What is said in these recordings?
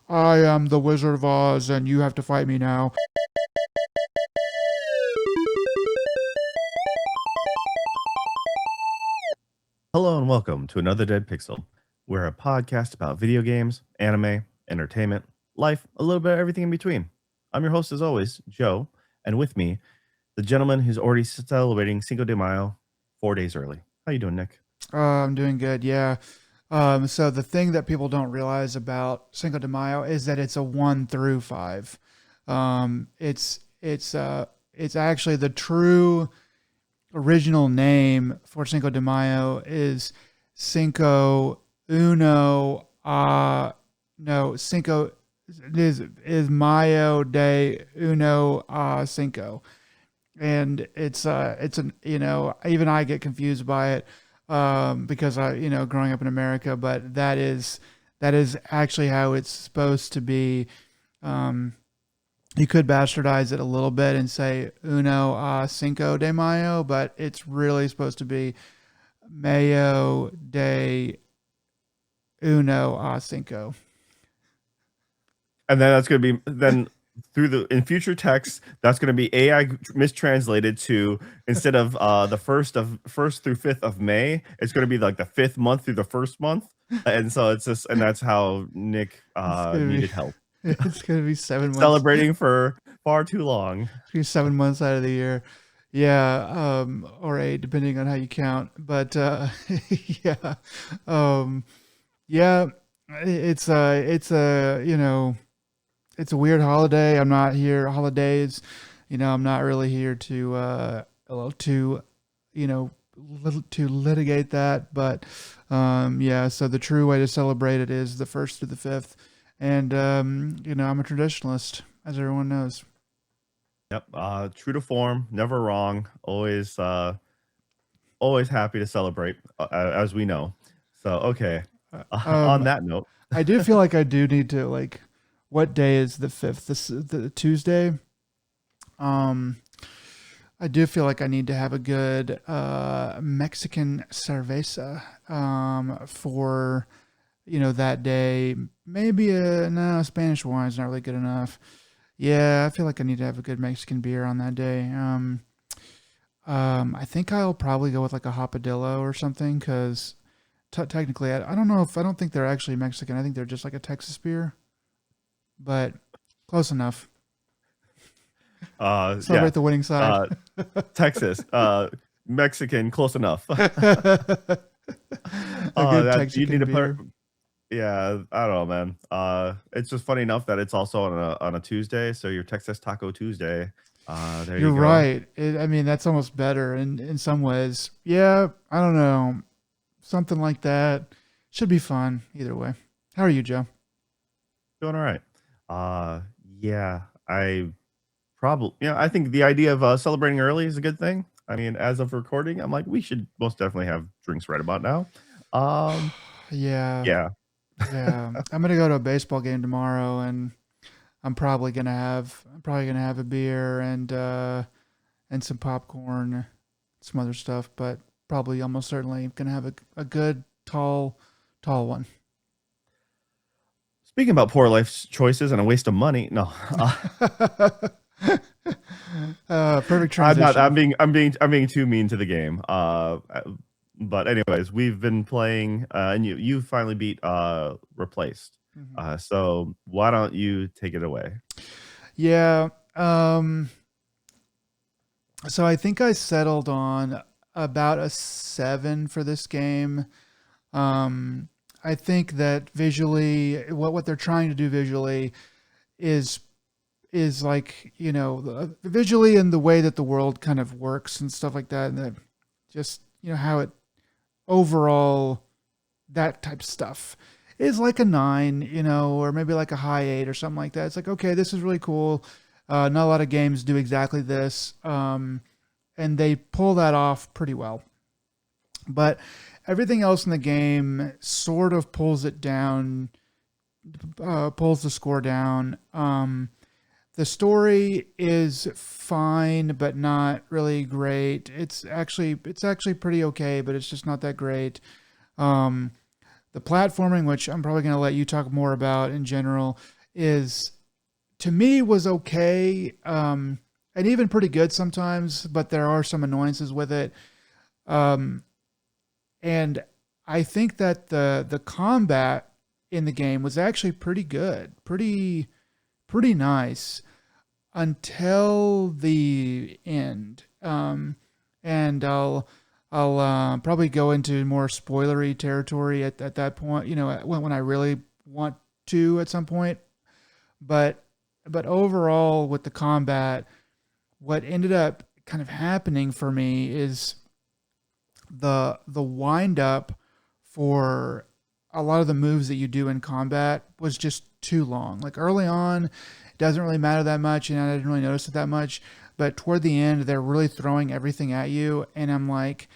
I am the Wizard of Oz, and you have to fight me now. Hello and welcome to another Dead Pixel. We're a podcast about video games, anime, entertainment, life, a little bit of everything in between. I'm your host as always, Joe, and with me, the gentleman who's already celebrating Cinco de Mayo 4 days early. How you doing, Nick? I'm doing good, yeah. So the thing that people don't realize about Cinco de Mayo is that it's a 1 through 5. It's actually the true original name for Cinco de Mayo is Cinco Uno no Cinco is Mayo de Uno Cinco. And it's an even I get confused by it because I growing up in America, but that is actually how it's supposed to be. um, you could bastardize it a little bit and say uno cinco de mayo, but it's really supposed to be mayo de uno cinco. And then that's going to be then through the in future text that's going to be AI mistranslated to instead of the first through 5th of May, it's going to be like the 5th month through the first month, and so it's just and that's how Nick It's gonna be needed help. it's gonna be 7 months. Celebrating for far too long. It's gonna be 7 months out of the year. Yeah, or eight, depending on how you count. But yeah, um, yeah, it's a weird holiday. I'm not here holidays. I'm not really here to to to litigate that. But yeah, so the true way to celebrate it is the first through the fifth. And I'm a traditionalist, as everyone knows. Yep. True to form, never wrong. Always happy to celebrate, as we know. So okay. Uh, On Um, that note, I do feel like I do need to like. What day is the fifth? This the Tuesday. Um, I do feel like I need to have a good Mexican cerveza for that day. Maybe a no Spanish wine's not really good enough. Yeah, I feel like I need to have a good Mexican beer on that day. I think I'll probably go with like a hopadillo or something because technically I don't know if I don't think they're actually Mexican. I think they're just like a Texas beer, but close enough. yeah. Celebrate the winning side. Uh, Texas, Mexican, close enough. A good That you need Texican to put. beer. Yeah, I don't know, man. It's just funny enough that it's also on a Tuesday, so your Texas Taco Tuesday. There You're you go. right. I mean, that's almost better in some ways. Yeah, I don't know. Something like that should be fun either way. How are you, Joe? Doing all right. Uh, yeah, I probably, I think the idea of celebrating early is a good thing. I mean, as of recording, I'm like, we should most definitely have drinks right about now. Um, Yeah, yeah. yeah. I'm gonna go to a baseball game tomorrow, and I'm probably gonna have a beer and some popcorn, some other stuff, but probably almost certainly gonna have a good tall one. Speaking about poor life choices and a waste of money, no, Perfect I'm not. transition. I'm being too mean to the game. But anyways, we've been playing, and you finally beat replaced. Mhm. So why don't you take it away? Yeah. So I think I settled on about a 7 for this game. Um, I think that visually, what they're trying to do visually is like visually in the way that the world kind of works and stuff like that, and that just how it overall that type of stuff is like a 9, or maybe like a high 8 or something like that. It's like, okay, this is really cool. Not a lot of games do exactly this, and they pull that off pretty well. But everything else in the game sort of pulls it down, pulls the score down. The story is fine, but not really great. It's actually pretty okay, but it's just not that great. Um, The platforming, which I'm probably going to let you talk more about in general, is to me was okay, and even pretty good sometimes. But there are some annoyances with it, um, and I think that the combat in the game was actually pretty good, pretty nice until the end. And I'll probably go into more spoilery territory at that point. You know, when I really want to at some point. But overall, with the combat, what ended up kind of happening for me is the wind up for a lot of the moves that you do in combat was just too long. Like early on, it doesn't really matter that much, and I didn't really notice it that much. But toward the end, they're really throwing everything at you, and I'm like,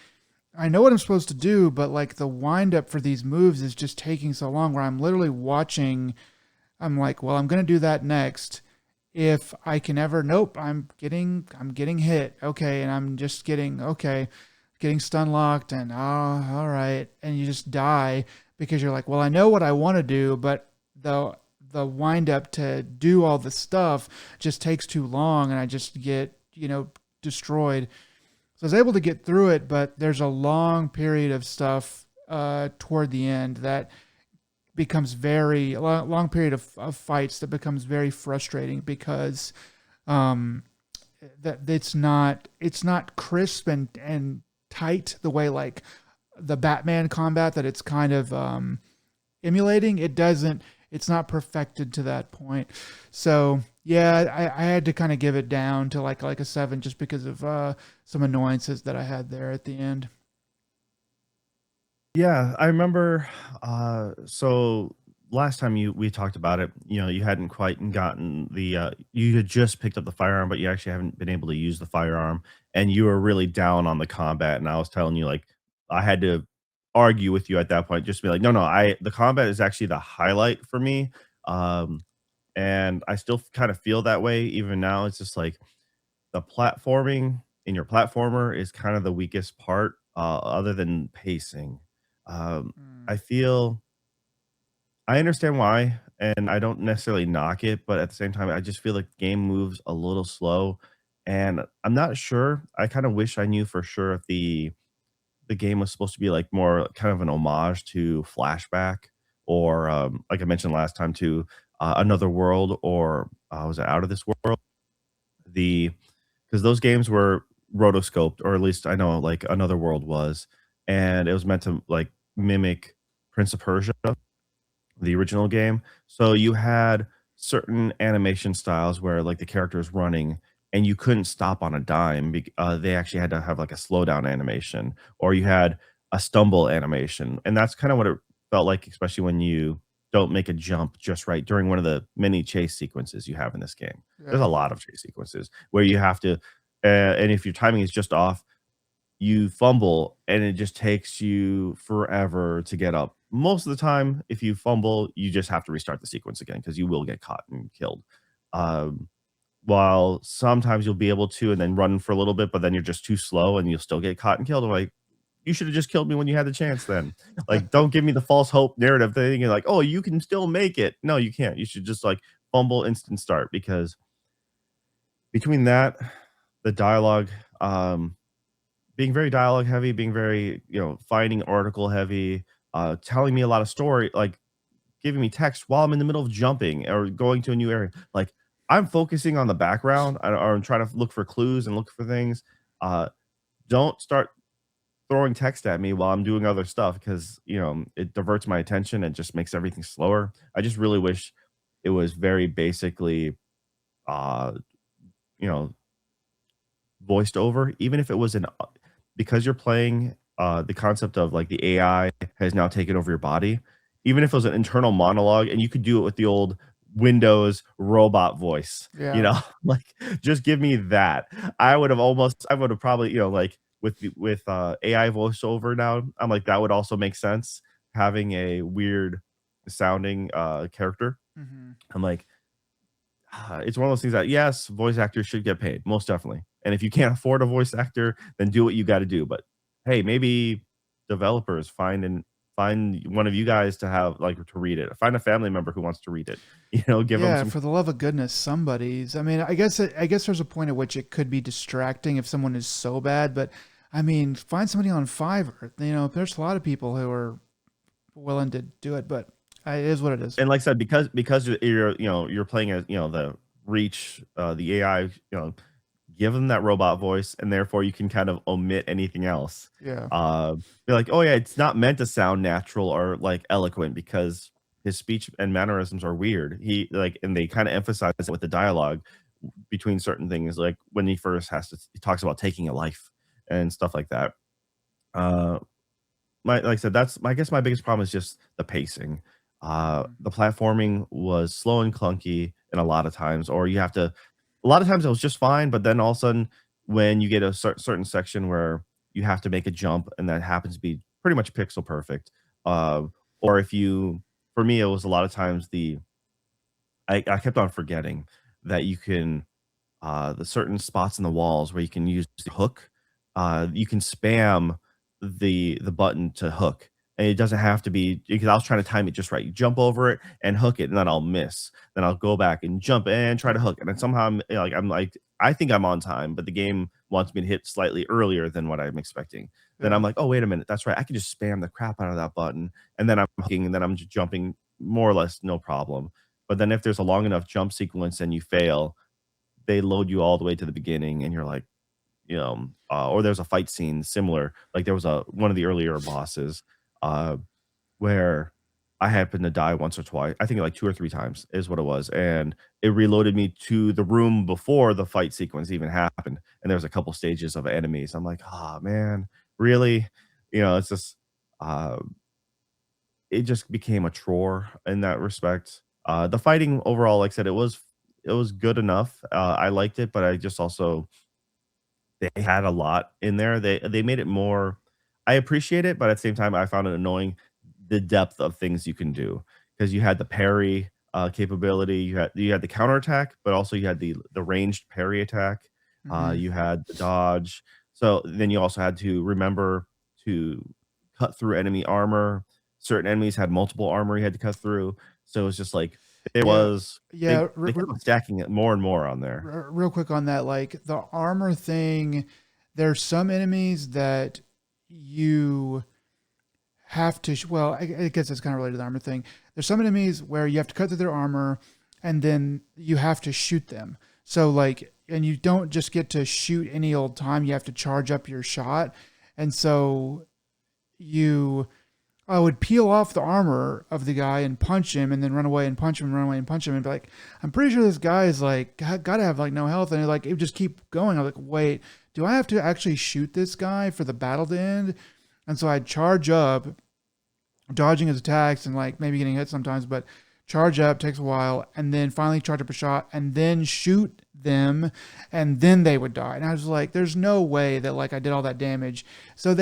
I know what I'm supposed to do, but like the wind up for these moves is just taking so long. Where I'm literally watching, I'm like, well, I'm gonna do that next. If I can ever, nope, I'm getting hit. Okay, and I'm just getting stun locked, and oh, all right, and you just die because you're like, well, I know what I want to do, but the wind up to do all the stuff just takes too long, and I just get destroyed. So I was able to get through it, but there's a long period of stuff toward the end that becomes very a long period of fights that becomes very frustrating because um, that it's not crisp and tight the way like the Batman combat that it's kind of emulating. It's not perfected to that point. So yeah, I had to kind of give it down to like a 7 just because of some annoyances that I had there at the end. Yeah, I remember. So last time we talked about it, you hadn't quite gotten you had just picked up the firearm, but you actually haven't been able to use the firearm, and you were really down on the combat. And I was telling you, like, I had to argue with you at that point, just to be like, no, no, the combat is actually the highlight for me. Um, and I still kind of feel that way even now. It's just like the platforming in your platformer is kind of the weakest part, other than pacing. Mm, I feel I understand why, and I don't necessarily knock it, but at the same time, I just feel like the game moves a little slow, and I'm not sure. I kind of wish I knew for sure if the game was supposed to be like more kind of an homage to Flashback, or like I mentioned last time, to Another World, or was it Out of This World? The Because those games were rotoscoped, or at least I know like Another World was, and it was meant to like mimic Prince of Persia, the original game. So you had certain animation styles where like the character is running and you couldn't stop on a dime. They actually had to have like a slowdown animation, or you had a stumble animation, and that's kind of what it felt like, especially when you don't make a jump just right during one of the many chase sequences you have in this game. There's a yeah. lot of chase sequences where you have to, and if your timing is just off, you fumble and it just takes you forever to get up. Most of the time, if you fumble, you just have to restart the sequence again because you will get caught and killed. Um, while sometimes you'll be able to and then run for a little bit, but then you're just too slow and you'll still get caught and killed. I'm like, you should have just killed me when you had the chance then. Like, don't give me the false hope narrative thing. You're like, oh, you can still make it. No, you can't. You should just like fumble instant start, because between that, the dialogue, being very dialogue heavy, being very, finding article heavy, telling me a lot of story, like giving me text while I'm in the middle of jumping or going to a new area. Like, I'm focusing on the background, or I'm trying to look for clues and look for things. Uh, don't start throwing text at me while I'm doing other stuff, because it diverts my attention and just makes everything slower. I just really wish it was very basically, uh, you know, voiced over, even if it was because you're playing the concept of like the AI has now taken over your body, even if it was an internal monologue and you could do it with the old Windows robot voice, Yeah. like just give me that. I would have probably, like with AI voiceover now, I'm like, that would also make sense, having a weird sounding character. Hmm. I'm like, it's one of those things that, yes, voice actors should get paid, most definitely. And if you can't afford a voice actor, then do what you got to do. But hey, maybe developers find one of you guys to have like to read it. Find a family member who wants to read it. Give them Yeah, some. for the love of goodness, somebody's. I mean, I guess there's a point at which it could be distracting if someone is so bad, but I mean, find somebody on Fiverr. There's a lot of people who are willing to do it, but it is what it is. And like I said, because you're playing as the reach the AI, give them that robot voice, and therefore you can kind of omit anything else. Yeah. Be like, oh yeah, it's not meant to sound natural or like eloquent because his speech and mannerisms are weird. And they kind of emphasize it with the dialogue between certain things, like when he talks about taking a life and stuff like that. Uh, like I said, that's I guess my biggest problem is just the pacing. Mhm. The platforming was slow and clunky and a lot of times, or you have to a lot of times it was just fine, but then all of a sudden when you get a certain section where you have to make a jump and that happens to be pretty much pixel perfect. Uh, or if you for me it was a lot of times I kept on forgetting that you can the certain spots in the walls where you can use the hook. You can spam the button to hook, and it doesn't have to be because I was trying to time it just right. You jump over it and hook it, and then I'll miss. Then I'll go back and jump and try to hook, and then somehow I'm like I think I'm on time, but the game wants me to hit slightly earlier than what I'm expecting. Then Yeah. I'm like, oh wait a minute, that's right. I can just spam the crap out of that button, and then I'm hooking, and then I'm just jumping more or less no problem. But then if there's a long enough jump sequence and you fail, they load you all the way to the beginning and you're like, or there's a fight scene similar. Like there was one of the earlier bosses uh where I happened to die once or twice. I think like two or three times is what it was. And it reloaded me to the room before the fight sequence even happened. And there was a couple stages of enemies. I'm like, oh man, really? It's just uh it just became a chore in that respect. The fighting overall, like I said, it was good enough. I liked it, but I just also they had a lot in there. They made it more. I appreciate it, but at the same time, I found it annoying the depth of things you can do because you had the parry capability, you had the counterattack, but also you had the ranged parry attack. Hmm. You had the dodge. So then you also had to remember to cut through enemy armor. Certain enemies had multiple armor you had to cut through. So it was just like it Yeah. was Yeah. they kept on stacking it more and more on there. Real quick on that, like the armor thing, there's some enemies that you have to, well, I guess it's kind of related to the armor thing. There's some enemies where you have to cut through their armor and then you have to shoot them. So, like, and you don't just get to shoot any old time, you have to charge up your shot. And so you I would peel off the armor of the guy and punch him, and then run away and punch him, and run away and punch him, and be like, I'm pretty sure this guy is like got to have like no health, and it would just keep going. I was like, wait, do I have to actually shoot this guy for the battle to end? And so I'd charge up, dodging his attacks and like maybe getting hit sometimes, but charge up takes a while, and then finally charge up a shot, and then shoot them, and then they would die. And I was like, there's no way that like I did all that damage. So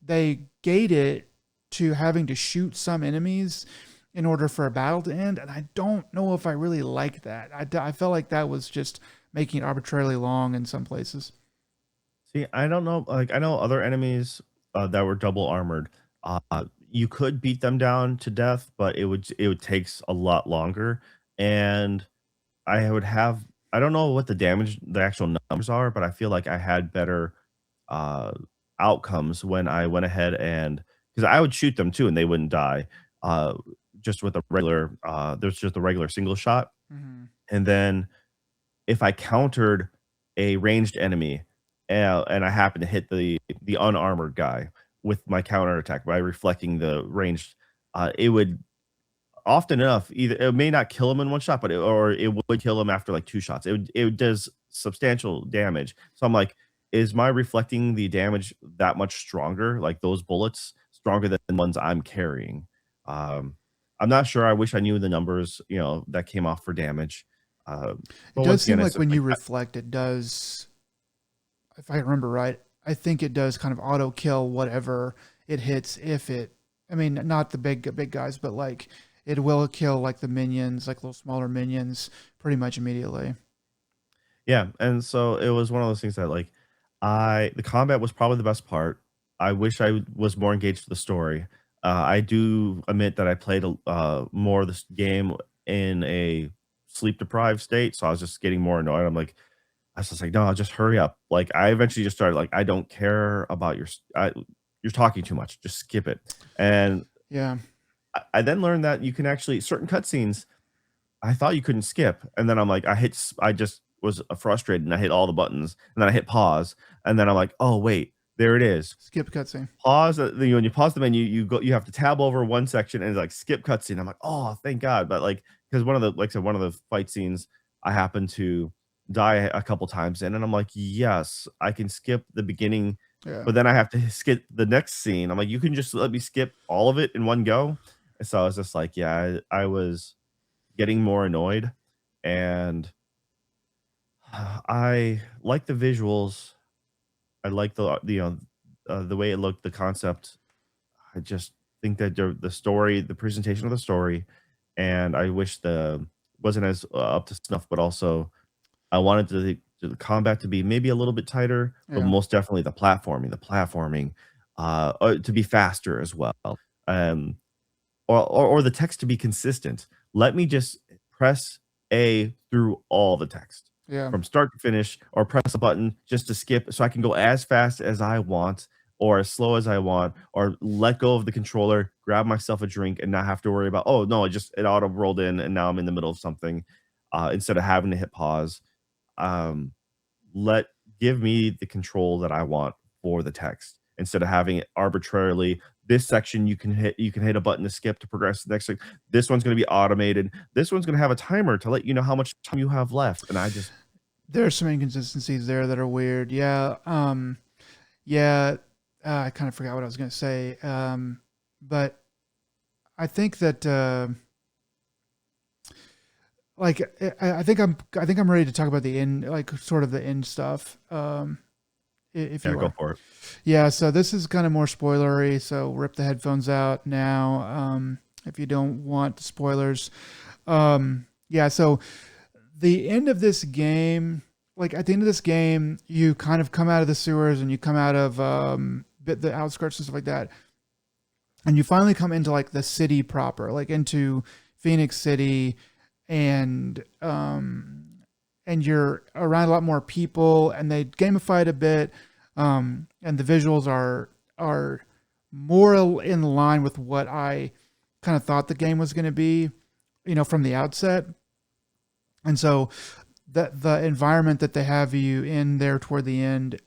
they gate it to having to shoot some enemies in order for a battle to end, and I don't know if I really like that. I felt like that was just making it arbitrarily long in some places. See, I don't know. Like, I know other enemies that were double armored. You could beat them down to death, but it would takes a lot longer. And I would have. I don't know what the actual numbers are, but I feel like I had better uh, outcomes when I went ahead and because I would shoot them too, and they wouldn't die. Uh, just with a regular, there's just a regular single shot, Mm-hmm. and then if I countered a ranged enemy, and I happened to hit the unarmored guy with my counter attack by reflecting the ranged, it would often enough either it may not kill him in one shot, but it would kill him after like two shots. It does substantial damage. So I'm like, is my reflecting the damage that much stronger? Like those bullets stronger than the ones I'm carrying? Um, I'm not sure. I wish I knew the numbers, that came off for damage. Uh, It but does once seem again, it's like just when like you reflect, it does, if I remember right, I think it does kind of auto kill whatever it hits. If it, I mean, not the big guys, but like it will kill like the minions, like little smaller minions, pretty much immediately. yeah, and so it was one of those things that like I the combat was probably the best part. I wish I was more engaged with the story. I do admit that I played more of this game in a sleep deprived state, so I was just getting more annoyed. I was just like, no, just hurry up. Like I eventually just started like, I don't care about you're talking too much. Just skip it. And Yeah. I then learned that you can actually certain cutscenes I thought you couldn't skip, and then I'm like, I just was frustrated, and I hit all the buttons, and then I hit pause, and then I'm like, oh wait, there it is. Skip cutscene. Pause. When you pause the menu, you have to tab over one section and it's like skip cutscene. I'm like, oh, thank God. But like, because like I said, one of the fight scenes, I happened to die a couple times in, and I'm like, yes, I can skip the beginning, Yeah. but then I have to skip the next scene. I'm like, you can just let me skip all of it in one go. And so I was just like, yeah, I was getting more annoyed, and I like the visuals. I like the way it looked, the concept. I just think that the story, the presentation of the story, and I wish the wasn't as up to snuff, but also I wanted the combat to be maybe a little bit tighter, but Yeah. most definitely the platforming, to be faster as well. Um, or the text to be consistent. Let me just press A through all the text Yeah. from start to finish, or press a button just to skip so I can go as fast as I want or as slow as I want, or let go of the controller, grab myself a drink, and not have to worry about, oh no, it auto rolled in and now I'm in the middle of something, instead of having to hit pause. Um, let Give me the control that I want for the text instead of having it arbitrarily. This section you can hit a button to skip to progress to the next thing. This one's going to be automated. This one's going to have a timer to let you know how much time you have left. And I just There's some inconsistencies there that are weird. Yeah. Yeah. I kind of forgot what I was going to say. But I think that, like, I think I'm ready to talk about the end, like sort of the end stuff. If yeah, you go are. for it. Yeah. So this is kind of more spoilery. So rip the headphones out now. If you don't want spoilers. Yeah. So the end of this game, like at the end of this game, you kind of come out of the sewers and you come out of the outskirts and stuff like that, and you finally come into like the city proper, like into Phoenix City, and you're around a lot more people, and they gamify it a bit, and the visuals are more in line with what I kind of thought the game was going to be, from the outset. And so the environment that they have you in there toward the end,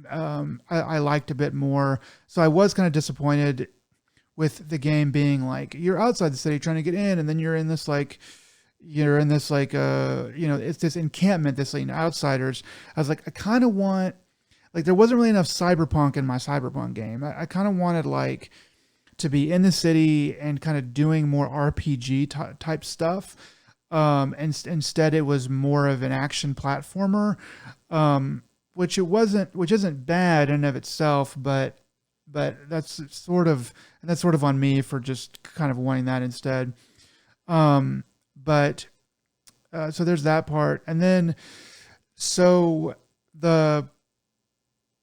I liked a bit more. So I was kind of disappointed with the game being like you're outside the city trying to get in, and then you're in this it's this encampment, this like outsiders. I was like, I kind of want, like, there wasn't really enough cyberpunk in my cyberpunk game. I kind of wanted like to be in the city and kind of doing more RPG type stuff. And instead it was more of an action platformer, which it wasn't, which isn't bad in and of itself, but that's sort of on me for just kind of wanting that instead. But so there's that part, and then so the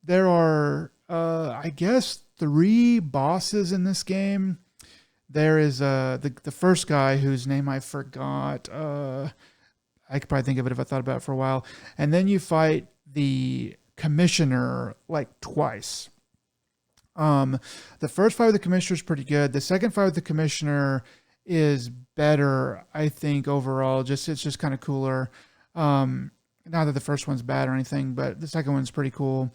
there are I guess three bosses in this game. There is the first guy whose name I forgot. I could probably think of it if I thought about it for a while. And then you fight the commissioner like twice. The first fight with the commissioner is pretty good. The second fight with the commissioner is better, I think, overall. It's just kind of cooler. Not that the first one's bad or anything, but the second one's pretty cool.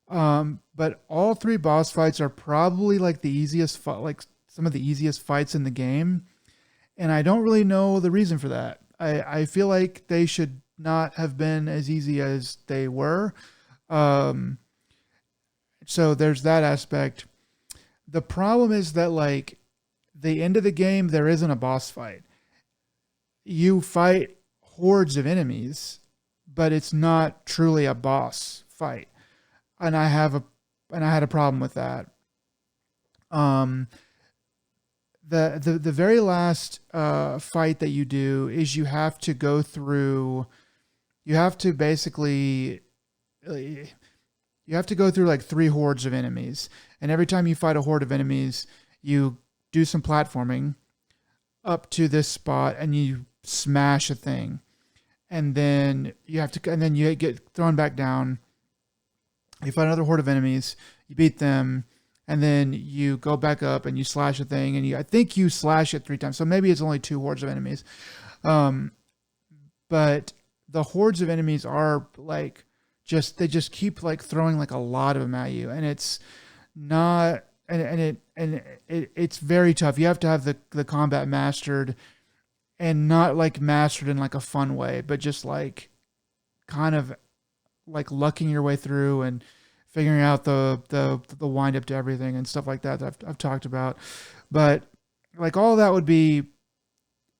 But all three boss fights are probably like the easiest, like some of the easiest fights in the game, and I don't really know the reason for that. I feel like they should not have been as easy as they were. Um, so there's that aspect. The problem is that like the end of the game, there isn't a boss fight. You fight hordes of enemies, but it's not truly a boss fight, and I had a problem with that. Um, the very last fight that you do is you have to go through. You have to basically you have to go through like 3 hordes of enemies, and every time you fight a horde of enemies, you do some platforming up to this spot, and you smash a thing, and then you get thrown back down. You fight another horde of enemies, you beat them, and then you go back up and you slash a thing, and I think you slash it 3 times. So maybe it's only 2 hordes of enemies. Um, but the hordes of enemies are like they just keep like throwing like a lot of them at you, and it's not it's very tough. You have to have the combat mastered, and not like mastered in like a fun way, but just like kind of like lucking your way through and figuring out the wind up to everything and stuff like that I've talked about. But like all that would be,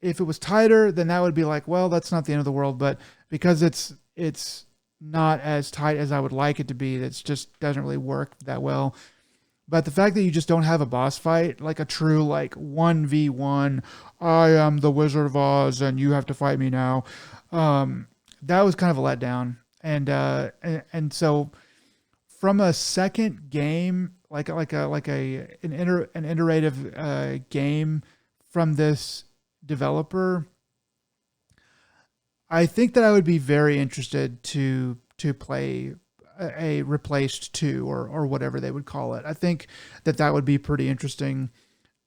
if it was tighter, then that would be like, well, that's not the end of the world. But because it's not as tight as I would like it to be, that just doesn't really work that well. But the fact that you just don't have a boss fight, like a true like 1v1, I am the Wizard of Oz and you have to fight me now, that was kind of a letdown. And so from a second game, an iterative game from this developer, I think that I would be very interested to play a replaced 2 or whatever they would call it. I think that would be pretty interesting.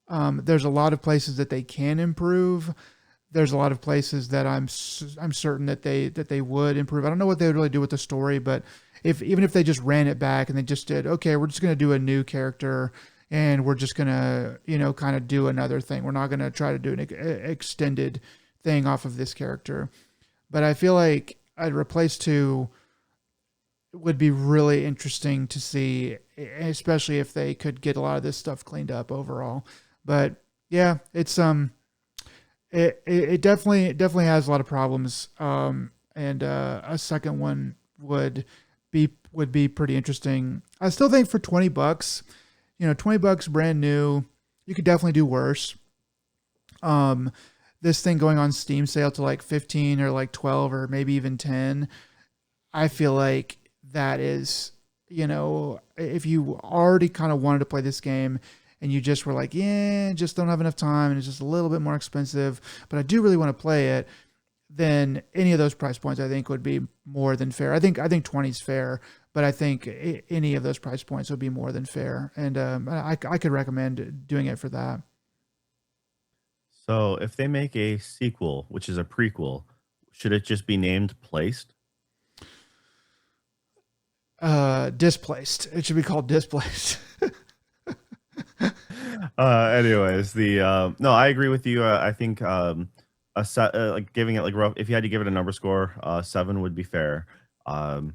There's a lot of places that they can improve. There's a lot of places that I'm certain that they would improve. I don't know what they would really do with the story, but even if they just ran it back and they just did, okay, we're just going to do a new character and we're just going to, kind of do another thing. We're not going to try to do an extended thing off of this character. But I feel like I'd replace 2 would be really interesting to see, especially if they could get a lot of this stuff cleaned up overall. But yeah, it's it definitely has a lot of problems. And a second one would be pretty interesting. I still think for $20, $20 brand new, you could definitely do worse. This thing going on Steam sale to like 15 or like 12 or maybe even 10. I feel like that is, if you already kind of wanted to play this game and you just were like, yeah, just don't have enough time and it's just a little bit more expensive, but I do really want to play it, then any of those price points I think would be more than fair. I think 20 is fair, but I think any of those price points would be more than fair. And I could recommend doing it for that. So if they make a sequel, which is a prequel, should it just be named Placed? Displaced. It should be called Displaced. Anyways, the no, I agree with you. I think a set like giving it like rough. If you had to give it a number score, 7 would be fair. Um,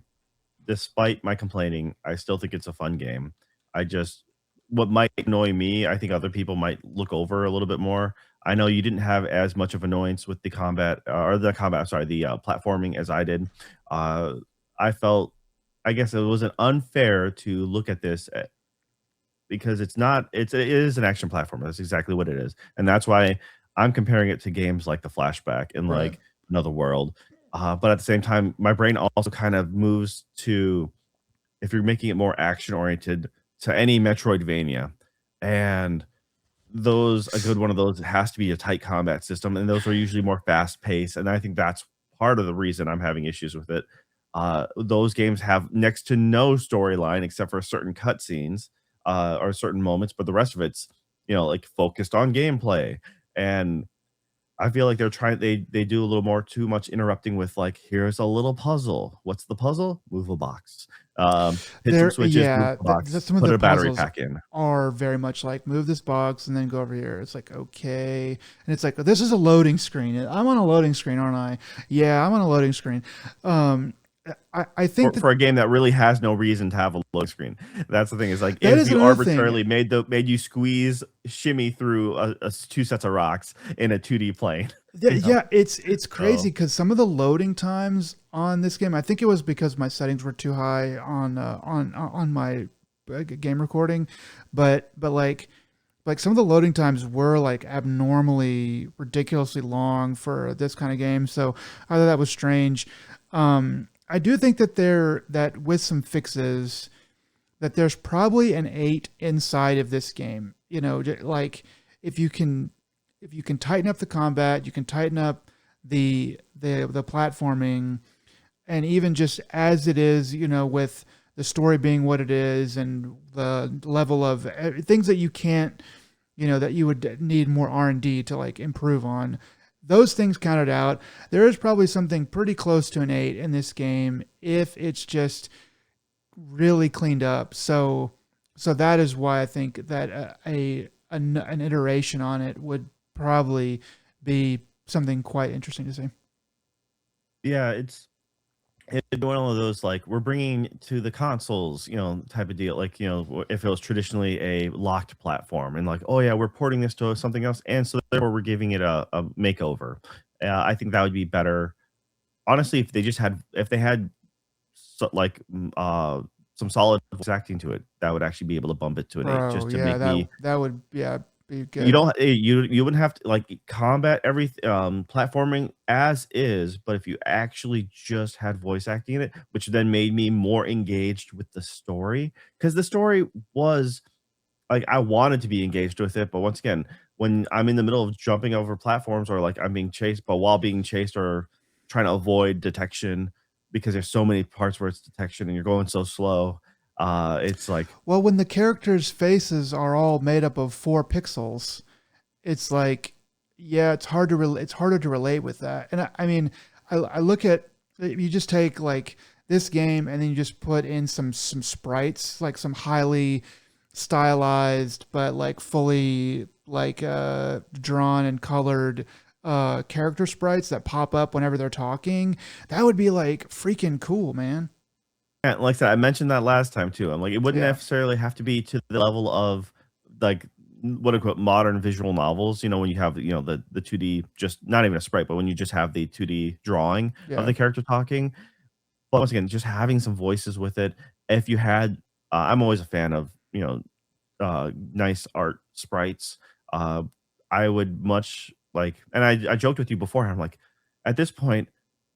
Despite my complaining, I still think it's a fun game. I just what might annoy me, I think other people might look over a little bit more. I know you didn't have as much of annoyance with the combat or the combat, sorry, the platforming as I did. Uh, I felt, I guess it wasn't unfair to look at this because it's not it is an action platformer. That's exactly what it is. And that's why I'm comparing it to games like The Flashback and Right. like Another World. But at the same time, my brain also kind of moves to if you're making it more action oriented to any Metroidvania. And those a good one of those has to be a tight combat system, and those are usually more fast paced. And I think that's part of the reason I'm having issues with it. Those games have next to no storyline except for certain cutscenes or certain moments, but the rest of it's like focused on gameplay. And I feel like they're trying they do a little more too much interrupting with like here's a little puzzle. What's the puzzle? Move a box. Hit some switches, move the box, Some of put the a battery puzzles pack in. are very much like move this box and then go over here. It's like, okay. And it's like, this is a loading screen. I'm on a loading screen, aren't I? Yeah, I'm on a loading screen. Um, I think that For a game that really has no reason to have a load screen. That's the thing is like that if is you another thing. arbitrarily made you squeeze shimmy through a 2 sets of rocks in a 2D plane, you know. Yeah, it's crazy So because some of the loading times on this game, I think it was because my settings were too high on my game recording, but like some of the loading times were like abnormally ridiculously long for this kind of game. So I thought that was strange. I do think that with some fixes. that there's probably an 8 inside of this game. Like if you can tighten up the combat, you can tighten up the platforming, and even just as it is, with the story being what it is and the level of things that you can't, that you would need more R&D to like improve on. Those things counted out. There is probably something pretty close to an 8 in this game if it's just really cleaned up. So that is why I think that an iteration on it would probably be something quite interesting to see. Yeah, it's one of those like we're bringing to the consoles, type of deal. Like if it was traditionally a locked platform, and like, oh yeah, we're porting this to something else, and so therefore we're giving it a makeover. I think that would be better. Honestly, if they had some solid voice acting to it, that would actually be able to bump it to an 8, Bro, just to yeah, make me. that would, yeah, be You good. don't you wouldn't have to like combat every platforming as is, but if you actually just had voice acting in it, which then made me more engaged with the story, because the story was like I wanted to be engaged with it, but once again, when I'm in the middle of jumping over platforms or like I'm being chased, but while being chased or trying to avoid detection because there's so many parts where it's detection and you're going so slow, it's like Well, when the characters' faces are all made up of 4 pixels, it's like, yeah, it's harder to relate with that. And I mean, I look at, you just take like this game and then you just put in some sprites, like some highly stylized but like fully like drawn and colored character sprites that pop up whenever they're talking. That would be like freaking cool, man. yeah, like I said, I mentioned that last time too. I'm like, it wouldn't Yeah. necessarily have to be to the level of like what unquote modern visual novels. When you have the 2D, just not even a sprite, but when you just have the 2D drawing of Yeah. the character talking. But once again, just having some voices with it. If you had, I'm always a fan of nice art sprites. Uh, I would much like, and I joked with you beforehand. I'm like, at this point,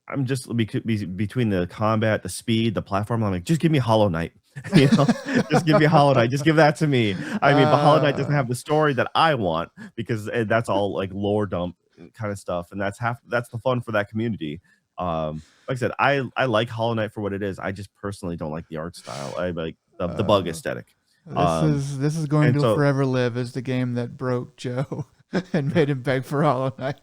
I'm just between the combat, the speed, the platform. I'm like, just give me Hollow Knight, you know, just give me Hollow Knight, just give that to me. I mean, but Hollow Knight doesn't uh have the story that I want because that's all like lore dump kind of stuff, and that's the fun for that community. Like I said, I like Hollow Knight for what it is. I just personally don't like the art style. I like the bug uh aesthetic. This Um, is going and to so forever live as the game that broke Joe and made him beg for Hollow Knight.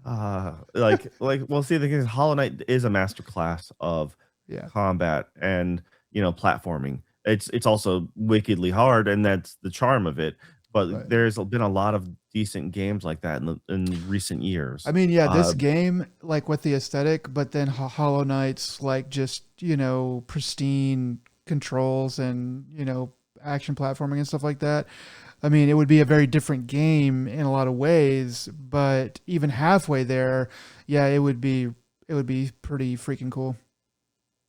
well, see, the thing is, Hollow Knight is a master class of Yeah, combat and platforming. It's also wickedly hard, and that's the charm of it. But right. there's been a lot of decent games like that in recent I years. mean, yeah, this Uh, game, like with the aesthetic, but then Hollow Knight's like just, pristine controls and, action platforming and stuff like that. I mean, it would be a very different game in a lot of ways, but even halfway there, yeah, it would be pretty freaking cool.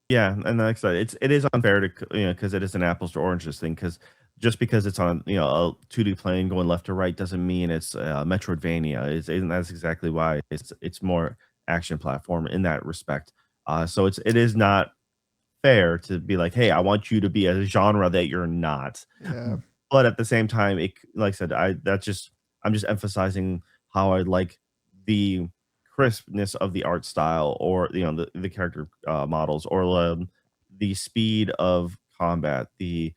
Yeah, and like I said, it is unfair to because it is an apples to oranges thing. Because just because it's on a 2D plane going left to right doesn't mean it's Metroidvania. And that's exactly why it's more action platform in that respect. So it is not fair to be like, hey, I want you to be a genre that you're not. Yeah. But at the same time, like I said, I'm just emphasizing how I like the crispness of the art style, or the character models, or the speed of combat, the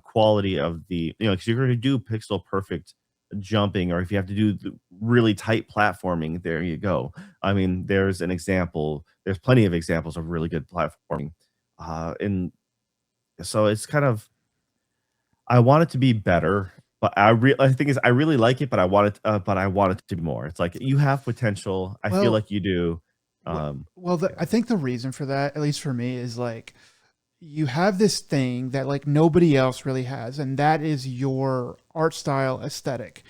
quality of because you're going to do pixel perfect jumping, or if you have to do really tight platforming, there you go. I mean, there's plenty of examples of really good platforming, and so it's kind of, I want it to be better, but I think is I really like it, but I want it to be more. It's like you have potential. I feel Well, like you do. wh- Um, I think the reason for that, at least for me, is like you have this thing that like nobody else really has, and that is your art style aesthetic.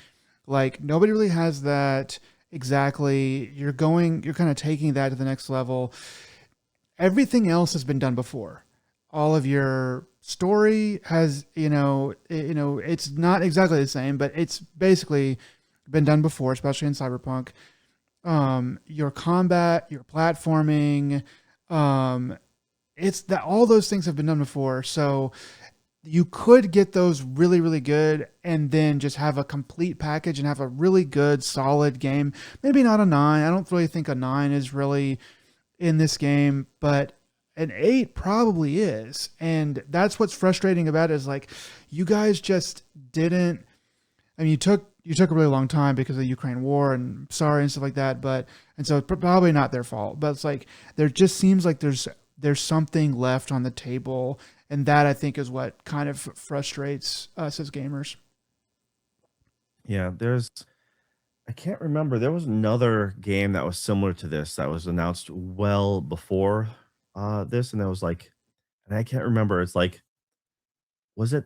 Like nobody really has that exactly. You're kind of taking that to the next level. Everything else has been done before. All of your story has, it's not exactly the same, but it's basically been done before, especially in Cyberpunk. Your combat, your platforming, um, it's that all those things have been done before. So you could get those really, really good and then just have a complete package and have a really good, solid game. Maybe not a nine. I don't really think a nine is really in this game, but an eight probably is. And that's what's frustrating about it is like you guys just didn't. I mean, you took a really long time because of the Ukraine war and sorry and stuff like that. But and so it's probably not their fault. But it's like there just seems like there's something left on the table, and that I think is what kind of frustrates us as gamers. Yeah, there's I can't remember. There was another game that was similar to this that was announced well before this, and it was like, and I can't remember. It's like, was it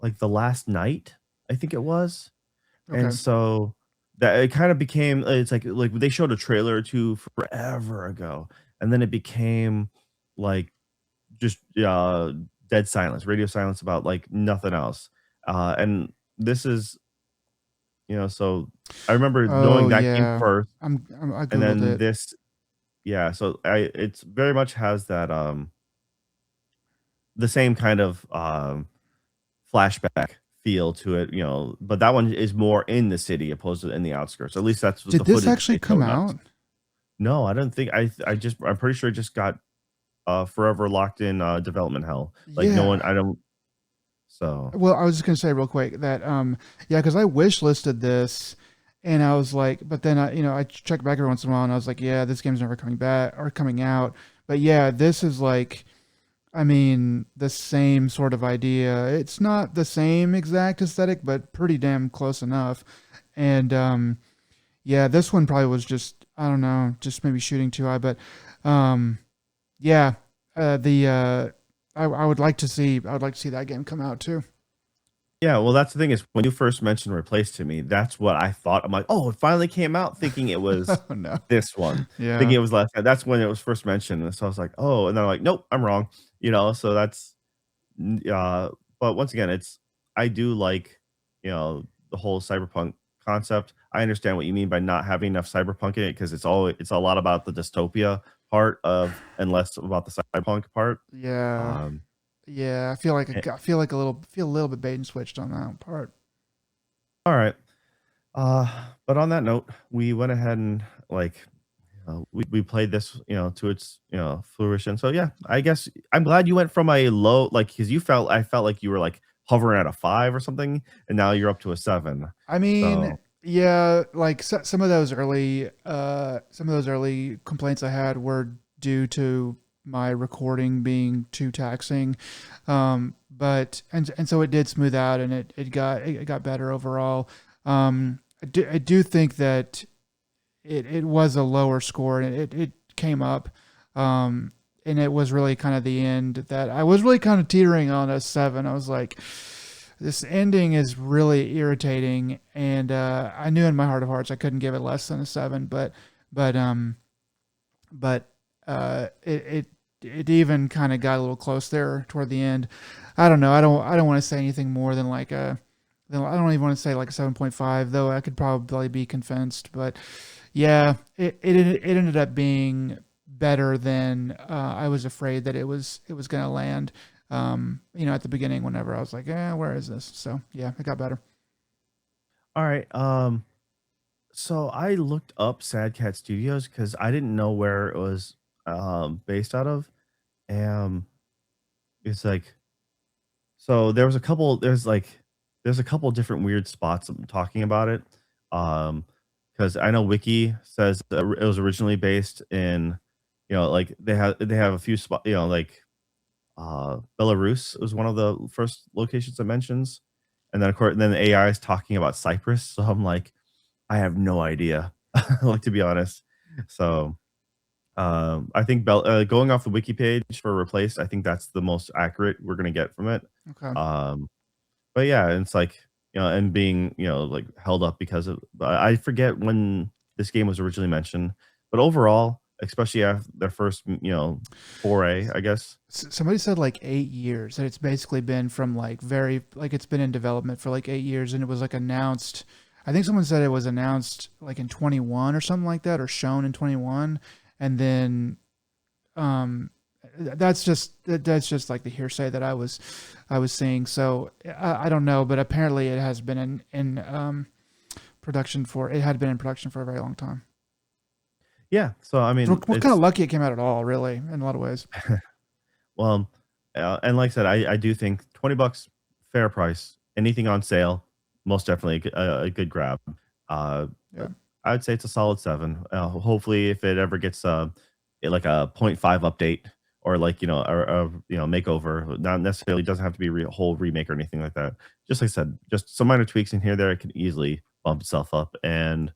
like the last night? I think it was. And Okay. so that it kind of became it's like they showed a trailer or two forever ago, and then it became like just dead silence, radio silence about like nothing else. And this is so I remember Oh knowing that game yeah, first, I and googled then it. this, yeah. So I it's very much has that the same kind of flashback feel to it, but that one is more in the city opposed to in the outskirts. At least that's what Did the this footage actually they come showed us. out? No, I don't think I'm pretty sure it just got forever locked in development hell. Like no one Yeah. I don't so Well, I was just gonna say real quick that yeah, because I wish listed this, and I was like, but then I check back every once in a while, and I was like, yeah, this game's never coming back or coming out. But yeah, this is like, I mean, the same sort of idea. It's not the same exact aesthetic, but pretty damn close enough. And yeah, this one probably was just I don't know, just maybe shooting too high, but um, yeah, the I would like to see that game come out too. yeah, well that's the thing is when you first mentioned Replace to me, that's what I thought. I'm like, "Oh, it finally came out," thinking it was Oh no. this one. Thinking Yeah. it was last that's when it was first mentioned, and so I was like, "Oh," and then I'm like, "Nope, I'm wrong." So that's but once again, I do like, the whole cyberpunk concept. I understand what you mean by not having enough cyberpunk in it because it's a lot about the dystopia part of and less about the cyberpunk part. Yeah. Um, Yeah. I feel a little bit bait and switched on that part. all right. But on that note, we went ahead and we played this, to its, fruition. So yeah, I guess I'm glad you went from a low, like, because I felt like you were like hovering at a five or something, and now you're up to a seven. I mean, So yeah, like some of those early complaints I had were due to my recording being too taxing. But and so it did smooth out and it got better overall. I do think that it was a lower score and it came up. And it was really kind of the end that I was really kind of teetering on a seven. I was like, this ending is really irritating, and I knew in my heart of hearts I couldn't give it less than a seven, but um, but it even kind of got a little close there toward the end. I don't know. I don't want to say anything more than like a. I don't even want to say like a 7.5, though I could probably be convinced. But yeah, it ended up being better than I was afraid that it was going to land. At the beginning, whenever I was like, where is this? So yeah, it got better. all right. So I looked up Sad Cat Studios because I didn't know where it was based out of. And it's like so there's a couple different weird spots talking about it. Because I know Wiki says that it was originally based in, like they have a few spot, like Belarus was one of the first locations it mentions, and then of course then the AI is talking about Cyprus. So I'm like, I have no idea, like to be honest. So I think going off the wiki page for replaced, I think that's the most accurate we're gonna get from it. Okay. Um, but yeah, it's like, and being, like held up because of I forget when this game was originally mentioned, but overall, especially after their first, foray, I guess. Somebody said like 8 years that it's basically been from like very like it's been in development for like 8 years and it was like announced. I think someone said it was announced like in 21 or something like that or shown in 21 and then um that's just like the hearsay that I was seeing. So I don't know, but apparently it has been in production for it had been in production for a very long time. Yeah. So I So mean, we're kind of lucky it came out at all, really, in a lot of ways. well, and like I said, I do think $20 fair price. Anything on sale, most definitely a good grab. Uh, Yeah. I'd say it's a solid 7. Hopefully, if it ever gets like a point 0.5 update or like a makeover, not necessarily doesn't have to be a whole remake or anything like that. Just like I said, just some minor tweaks in here there, it can easily bump itself up. And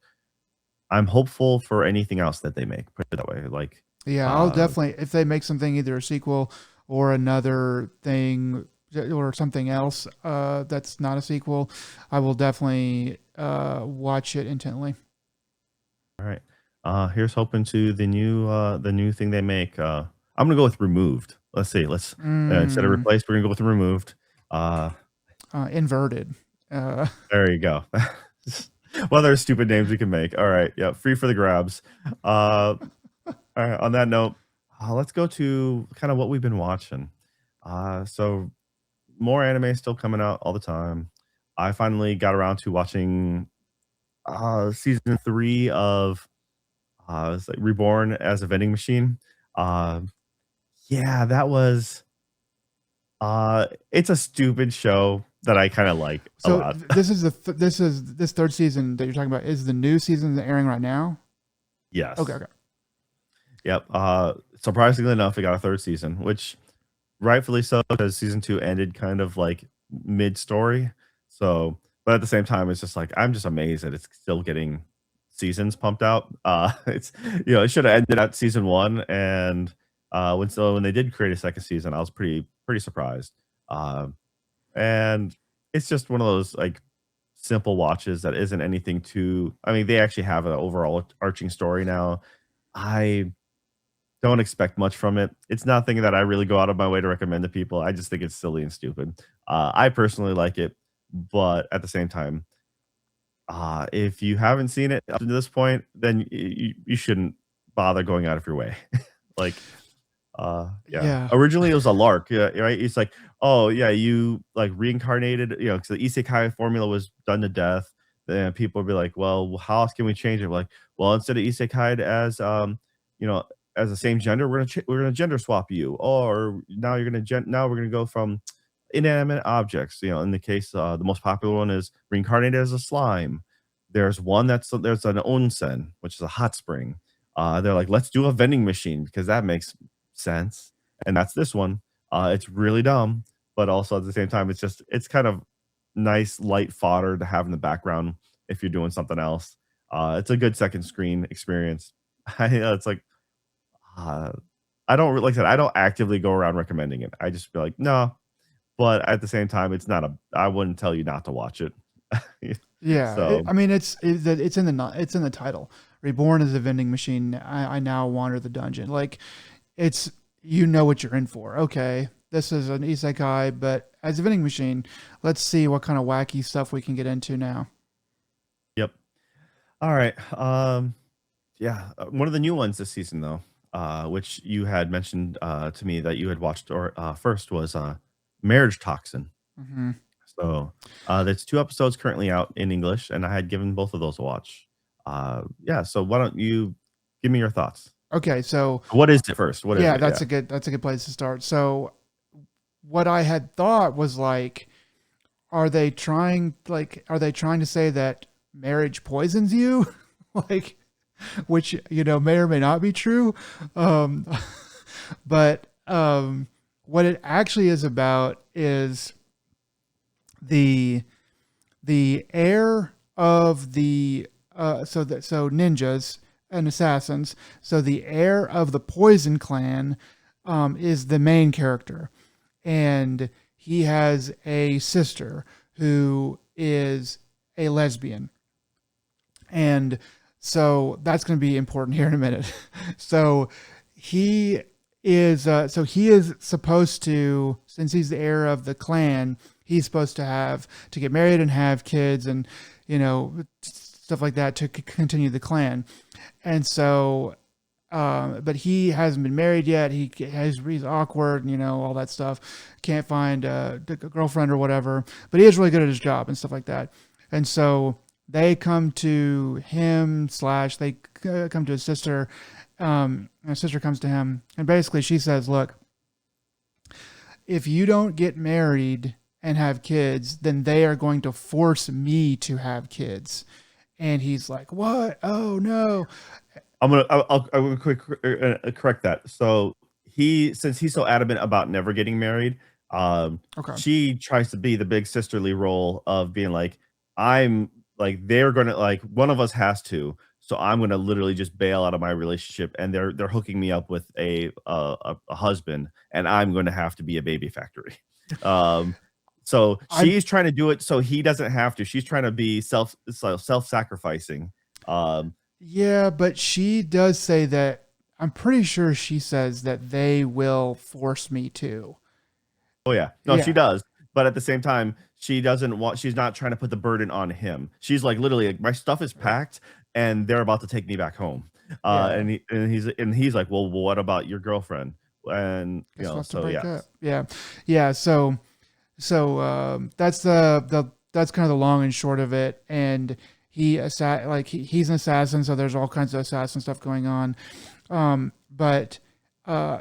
I'm hopeful for anything else that they make. Put it that way. Like, Yeah, I'll uh, definitely if they make something either a sequel or another thing or something else that's not a sequel, I will definitely watch it intently. all right. Here's hoping to the new thing they make. I'm gonna go with removed. Let's see. Let's instead of Mm, replaced, we're gonna go with removed. Uh, inverted. there you go. Well, there's stupid names we can make. All right. Yeah. Free for the grabs. All right. On that note, let's go to kind of what we've been watching. So more anime still coming out all the time. I finally got around to watching season 3 of it's like Reborn as a Vending Machine. Uh, yeah, that was it's a stupid show that I kind of like a So lot. this third season that you're talking about is the new season that's airing right now. Okay, Yes. okay. Yep. Surprisingly enough, it got a third season, which rightfully so because season 2 ended kind of like mid-story. So, but at the same time, it's just like I'm just amazed that it's still getting seasons pumped out. It's it should have ended at season 1, and when they did create a second season, I was pretty surprised. Um, and it's just one of those like simple watches that isn't anything too. I mean, they actually have an overall arching story now. I don't expect much from it. It's nothing that I really go out of my way to recommend to people. I just think it's silly and stupid. I personally like it, but at the same time, if you haven't seen it up to this point, then you shouldn't bother going out of your way. Like, yeah. Yeah. Originally, it was a lark, yeah, right? It's like, oh yeah, you like reincarnated, because the isekai formula was done to death. Then people would be like, well, how else can we change it? Like, well, instead of isekai as you know, as the same gender, we're gonna gender swap you, or now now we're gonna go from inanimate objects. In the case, the most popular one is reincarnated as a slime. There's an onsen, which is a hot spring. They're like, let's do a vending machine because that makes sense. And that's this one. It's really dumb, but also at the same time, it's kind of nice light fodder to have in the background if you're doing something else. It's a good second screen experience. It's like uh, I don't like I said I don't actively go around recommending it. I just be like no, but at the same time, it's not a. I wouldn't tell you not to watch it. Yeah, So I mean it's in the it's in the title. Reborn as a vending machine. I now wander the dungeon. Like it's you know what you're in for. Okay, this is an isekai, but as a vending machine, let's see what kind of wacky stuff we can get into now. yep. All right. Yeah, one of the new ones this season, though, which you had mentioned to me that you had watched or first was Marriage Toxin. Hmm. So there's 2 episodes currently out in English, and I had given both of those a watch. Yeah, so why don't you give me your thoughts? Okay, so What is it first? What is yeah, it? Yeah. that's a good place to start. So what I had thought was like, are they trying to say that marriage poisons you? Like, which may or may not be true. Um, but what it actually is about is the heir of the so ninjas and assassins. So the heir of the Poison Clan is the main character, and he has a sister who is a lesbian, and so that's going to be important here in a minute. So he he is supposed to, since he's the heir of the clan, he's supposed to have to get married and have kids and stuff like that to continue the clan. And so but he hasn't been married yet. He's awkward, all that stuff. Can't find a girlfriend or whatever. But he is really good at his job and stuff like that. And so they come to him slash they come to his sister. His sister comes to him, and basically she says, "Look, if you don't get married and have kids, then they are going to force me to have kids." And he's like, "What? Oh no!" I'm gonna correct that. So since he's so adamant about never getting married, Okay. she tries to be the big sisterly role of being like, I'm like they're gonna like one of us has to, so I'm gonna literally just bail out of my relationship, and they're hooking me up with a husband, and I'm going to have to be a baby factory. Um, so I she's trying to do it so he doesn't have to. She's trying to be self sacrificing. Um, Yeah, but she does say that. I'm pretty sure she says that they will force me to. Oh yeah. No, she Yeah, does. But at the same time, she's not trying to put the burden on him. She's like literally like, my stuff is packed and they're about to take me back home. yeah. And he's like, well, what about your girlfriend? And Guess we'll have to so break yeah. up. Yeah, yeah. So that's that's kind of the long and short of it. And he's an assassin, so there's all kinds of assassin stuff going on. But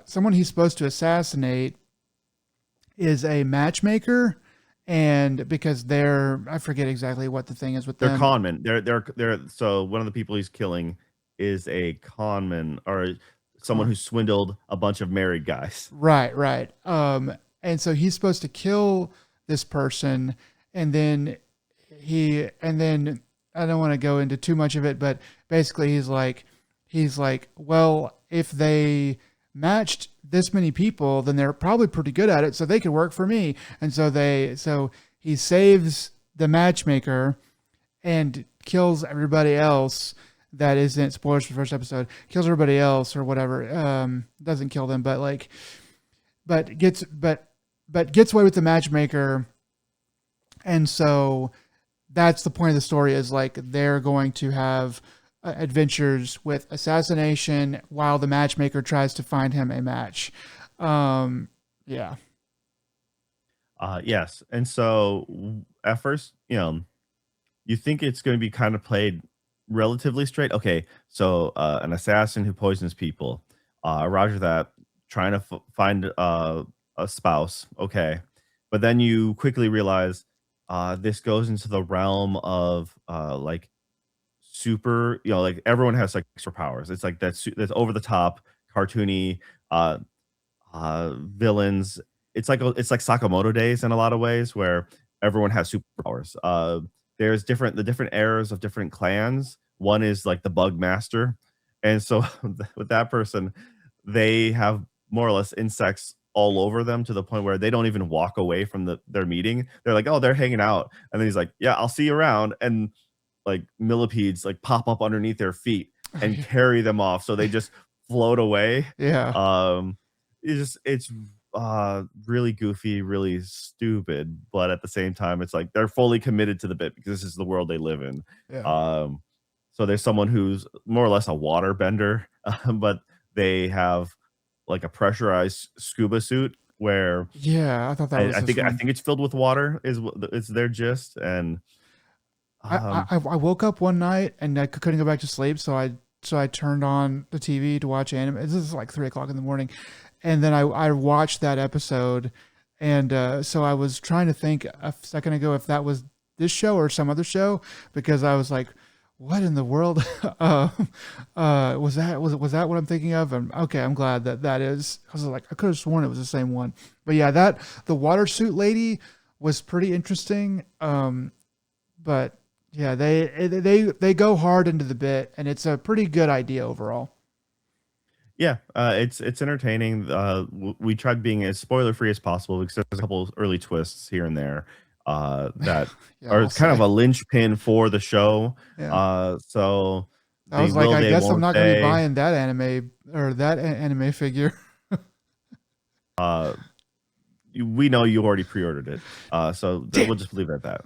someone he's supposed to assassinate is a matchmaker, and because I forget exactly what the thing is with They're them. conmen. They're so one of the people he's killing is a conman or someone Con. who swindled a bunch of married guys. Right, right. And so he's supposed to kill this person, and then and then I don't want to go into too much of it, but basically he's like, well, if they matched this many people, then they're probably pretty good at it, so they could work for me. And so he saves the matchmaker and kills everybody else that isn't, spoilers for the first episode, kills everybody else or whatever. Doesn't kill them, but like, but gets, but gets away with the matchmaker. And so that's the point of the story, is like they're going to have adventures with assassination while the matchmaker tries to find him a match. Yeah. Yes. And so at first, you think it's going to be kind of played relatively straight. Okay, so an assassin who poisons people. Roger that. Trying to find a spouse. Okay, but then you quickly realize this goes into the realm of like super. Like everyone has like superpowers. It's like that's over the top, cartoony. Uh, Villains. It's like Sakamoto days in a lot of ways where everyone has superpowers. There's the different eras of different clans. One is like the Bug Master, and so with that person, they have more or less insects all over them to the point where they don't even walk away from their meeting. They're like, oh, they're hanging out, and then he's like, yeah, I'll see you around, and like millipedes like pop up underneath their feet and carry them off, so they just float away. Yeah. Um, it's really goofy, really stupid, but at the same time, it's like they're fully committed to the bit because this is the world they live in. Yeah. Um, so there's someone who's more or less a water bender, but they have like a pressurized scuba suit where Yeah. I thought that was I this think I one. think it's filled with water is their gist, and I woke up one night and I couldn't go back to sleep, so I turned on the TV to watch anime. This is like 3 o'clock in the morning, and then I watched that episode, and so I was trying to think a second ago if that was this show or some other show, because I was like, what in the world was that what I'm thinking of? And okay, I'm glad that is. I was like, I could have sworn it was the same one, but yeah, that the water suit lady was pretty interesting. But yeah, they go hard into the bit, and it's a pretty good idea overall. yeah, it's entertaining. We tried being as spoiler free as possible because there's a couple early twists here and there that Yeah, are I'll kind of say. a linchpin for the show. Yeah, So I they was like, I they guess I'm won't not going to be they. buying that anime or that anime figure. Uh, we know you already pre-ordered it, so Damn, we'll just leave it at that.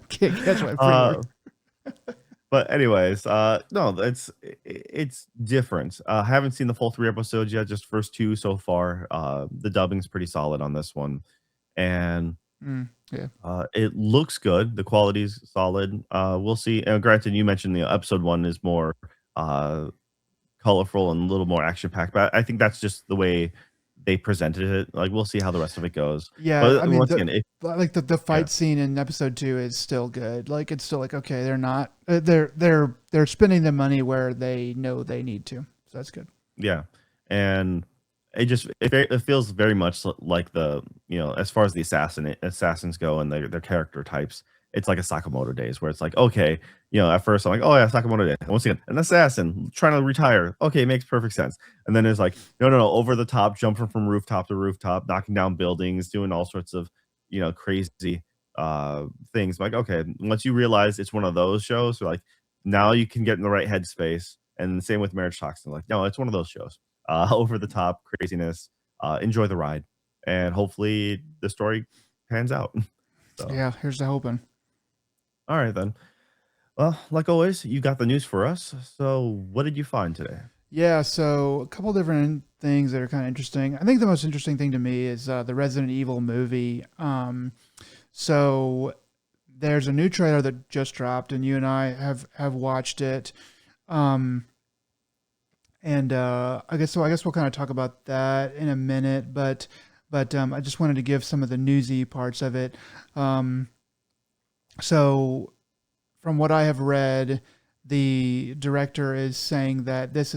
can't catch my uh, pre-order. But anyways, no, it's different. I haven't seen the full 3 episodes yet, just first 2 so far. The dubbing's pretty solid on this one, and Yeah. it looks good. The quality's solid. We'll see. Granted, you mentioned the episode 1 is more uh colorful and a little more action packed, but I think that's just the way they presented it. Like, we'll see how the rest of it goes. Yeah, I But mean once again, it the yeah. fight scene in episode 2 is still good. Like it's still like okay, they're not they're spending the money where they know they need to. So that's good. Yeah, and it feels very much like the as far as the assassins go and their character types, it's like a Sakamoto Days where it's like okay, at first I'm like oh yeah Sakamoto Days, and once again an assassin trying to retire, okay, it makes perfect sense, and then it's like no over the top jumping from rooftop to rooftop, knocking down buildings, doing all sorts of crazy things. Like okay, once you realize it's one of those shows, you're like now you can get in the right headspace. And the same with Marriage Toxin. Like, no, it's one of those shows. Over the top craziness. Enjoy the ride, and hopefully the story pans out. So, Yeah, here's the hoping. all right then. Well, like always, you got the news for us. So, what did you find today? Yeah, so a couple different things that are kind of interesting. I think the most interesting thing to me is the Resident Evil movie. So there's a new trailer that just dropped, and you and I have watched it. Um, and I guess so. I guess we'll kind of talk about that in a minute, but I just wanted to give some of the newsy parts of it. Um, so from what I have read, the director is saying that this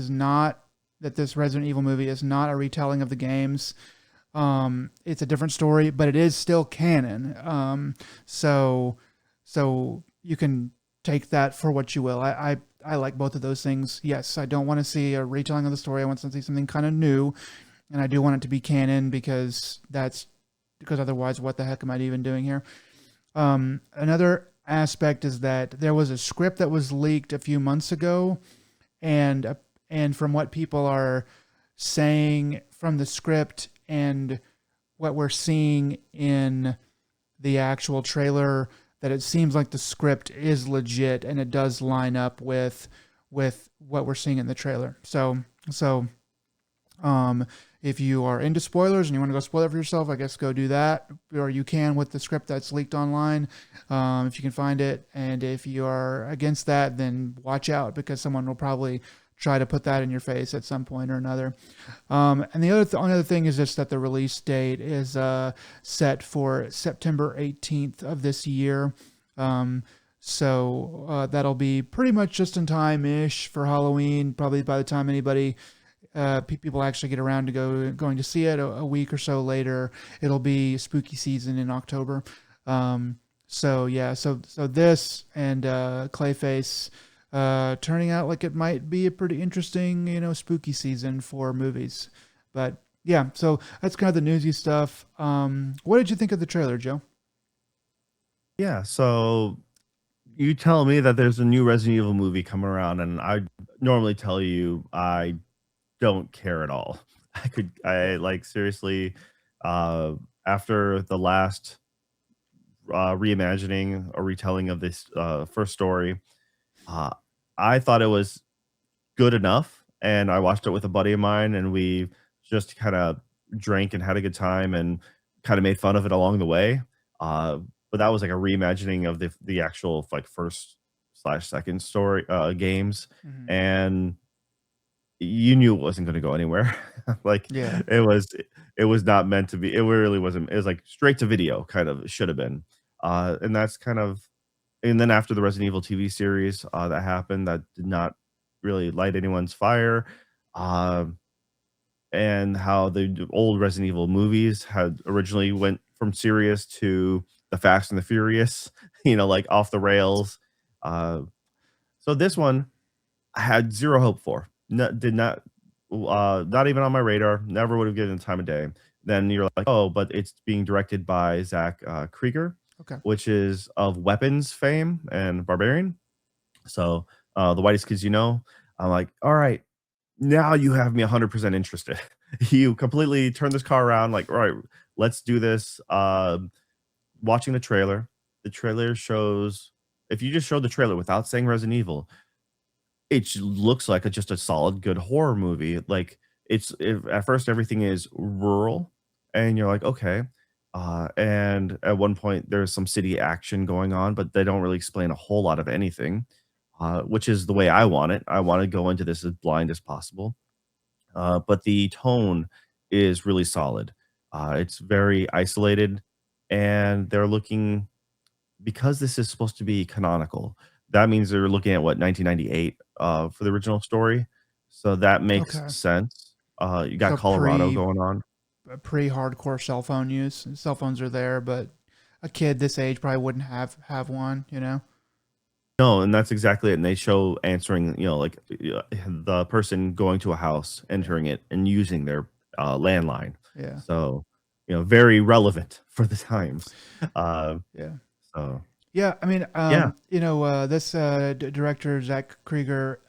Resident Evil movie is not a retelling of the games. It's a different story, but it is still canon. So so you can take that for what you will. I like both of those things. Yes, I don't want to see a retelling of the story. I want to see something kind of new, and I do want it to be canon because otherwise, what the heck am I even doing here? Another aspect is that there was a script that was leaked a few months ago, and and from what people are saying from the script and what we're seeing in the actual trailer, that it seems like the script is legit and it does line up with what we're seeing in the trailer. So um, if you are into spoilers and you want to go spoil it for yourself, I guess go do that, or you can with the script that's leaked online, if you can find it. And if you are against that, then watch out because someone will probably try to put that in your face at some point or another. And the only other thing is just that the release date is set for September 18th of this year. So that'll be pretty much just in time ish for Halloween. Probably by the time anybody people actually get around to going to see it a week or so later, it'll be spooky season in October. So yeah, so this and Clayface turning out like it might be a pretty interesting, spooky season for movies. But yeah, so that's kind of the newsy stuff. What did you think of the trailer, Joe? Yeah. So, you tell me that there's a new Resident Evil movie coming around, and I normally tell you I don't care at all. I like seriously, uh, after the last reimagining or retelling of this first story, uh, I thought it was good enough, and I watched it with a buddy of mine, and we just kind of drank and had a good time and kind of made fun of it along the way. Uh, but that was like a reimagining of the actual like first slash second story games, Mm-hmm. and you knew it wasn't going to go anywhere. Like Yeah. it was not meant to be. It really wasn't. It was like straight to video, kind of should have been. And that's kind of and then after the Resident Evil TV series that happened, that did not really light anyone's fire. Um, and how the old Resident Evil movies had originally went from serious to the Fast and the Furious, like off the rails. Uh, so this one I had zero hope for. No, did not even on my radar. Never would have given it time of day. Then you're like, oh, but it's being directed by Zach Krieger, Okay. which is of Weapons fame and Barbarian. So the whitest kids, I'm like, all right, now you have me 100% interested. You completely turn this car around, like, all right, let's do this. Watching the trailer shows If you just showed the trailer without saying Resident Evil, it looks like just a solid good horror movie. Like at first everything is rural, and you're like, okay. And at one point there's some city action going on, but they don't really explain a whole lot of anything, which is the way I want it. I want to go into this as blind as possible. But the tone is really solid. It's very isolated, and they're looking, because this is supposed to be canonical, that means they're looking at what, 1998 for the original story. So that makes Okay. sense. You got So Colorado going on. pre-hardcore cell phone use. Cell phones are there, but a kid this age probably wouldn't have one, you know? No, and that's exactly it. And they show answering, like the person going to a house, Yeah. entering it, and using their landline. Yeah. So, very relevant for the times. Uh, Yeah. so Yeah, I mean, yeah, this director Zach Krieger,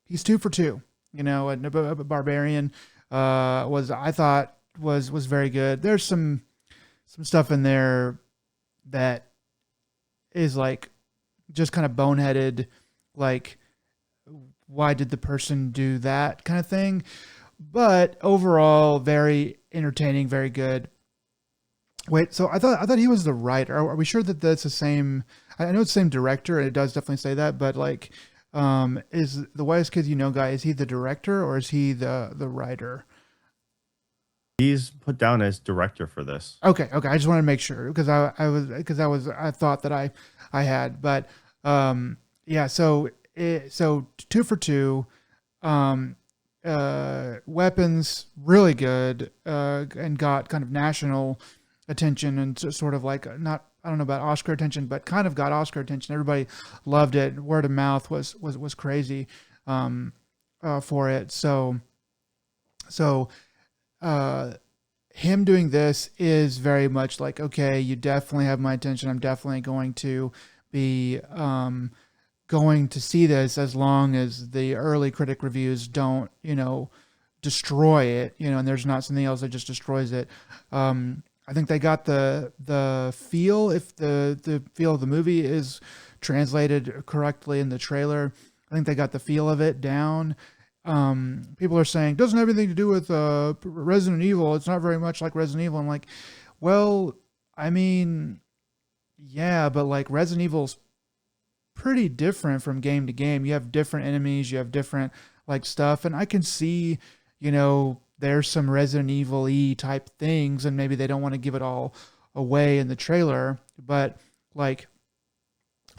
he's 2 for 2. You know, and Barbarian was, I thought, was very good. There's some stuff in there that is like just kind of boneheaded, like why did the person do that kind of thing. But overall, very entertaining, very good. Wait, so I thought he was the writer. Are we sure that that's the same? I know it's the same director, and it does definitely say that. But like, is the Whitest Kids You Know guy? Is he the director or is he the writer? he's put down as director for this. Okay, okay. I just wanted to make sure because I thought that I had, but yeah. So 2 for 2. Um, Weapons really good, and got kind of national attention and sort of like, not, I don't know about Oscar attention, but kind of got Oscar attention. Everybody loved it. Word of mouth was crazy, um, for it. So uh, him doing this is very much like, okay, you definitely have my attention. I'm definitely going to be going to see this as long as the early critic reviews don't, destroy it, and there's not something else that just destroys it. I think they got the feel, if the feel of the movie is translated correctly in the trailer. I think they got the feel of it down. People are saying doesn't have anything to do with Resident Evil. It's not very much like Resident Evil. I'm like, well, I mean, yeah, but like Resident Evil's pretty different from game to game. You have different enemies, you have different like stuff, and I can see, there's some Resident Evil-y type things, and maybe they don't want to give it all away in the trailer, but like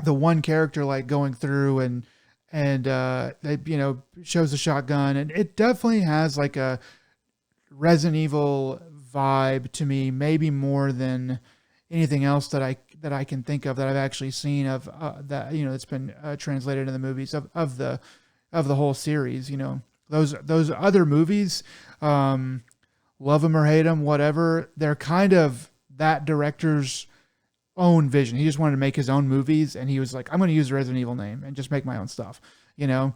the one character like going through and they shows a shotgun, and it definitely has like a Resident Evil vibe to me, maybe more than anything else that I can think of that I've actually seen of that that's been translated in the movies of the whole series. Those other movies, love them or hate them, whatever. They're kind of that director's own vision. He just wanted to make his own movies, and he was like, I'm going to use the Resident Evil name and just make my own stuff. You know,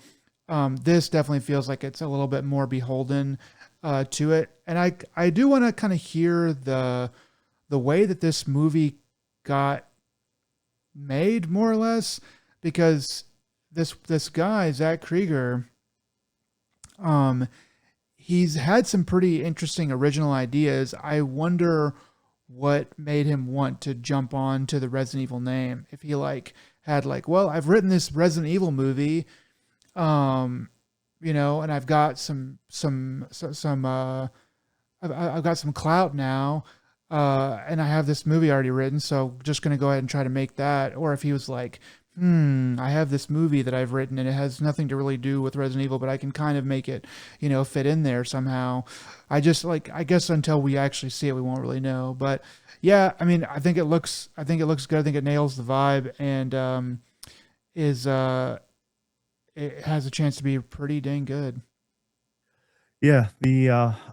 this definitely feels like it's a little bit more beholden to it, and I do want to kind of hear the way that this movie got made, more or less, because this guy Zach Krieger, um, he's had some pretty interesting original ideas. I wonder what made him want to jump on to the Resident Evil name. If he like had like, well, I've written this Resident Evil movie, um, and I've got I've got some clout now, and I have this movie already written, so just gonna go ahead and try to make that. Or if he was like, I have this movie that I've written and it has nothing to really do with Resident Evil, but I can kind of make it, fit in there somehow. I guess until we actually see it, we won't really know. But yeah, I mean, I think it looks good. I think it nails the vibe, and is it has a chance to be pretty dang good. Yeah,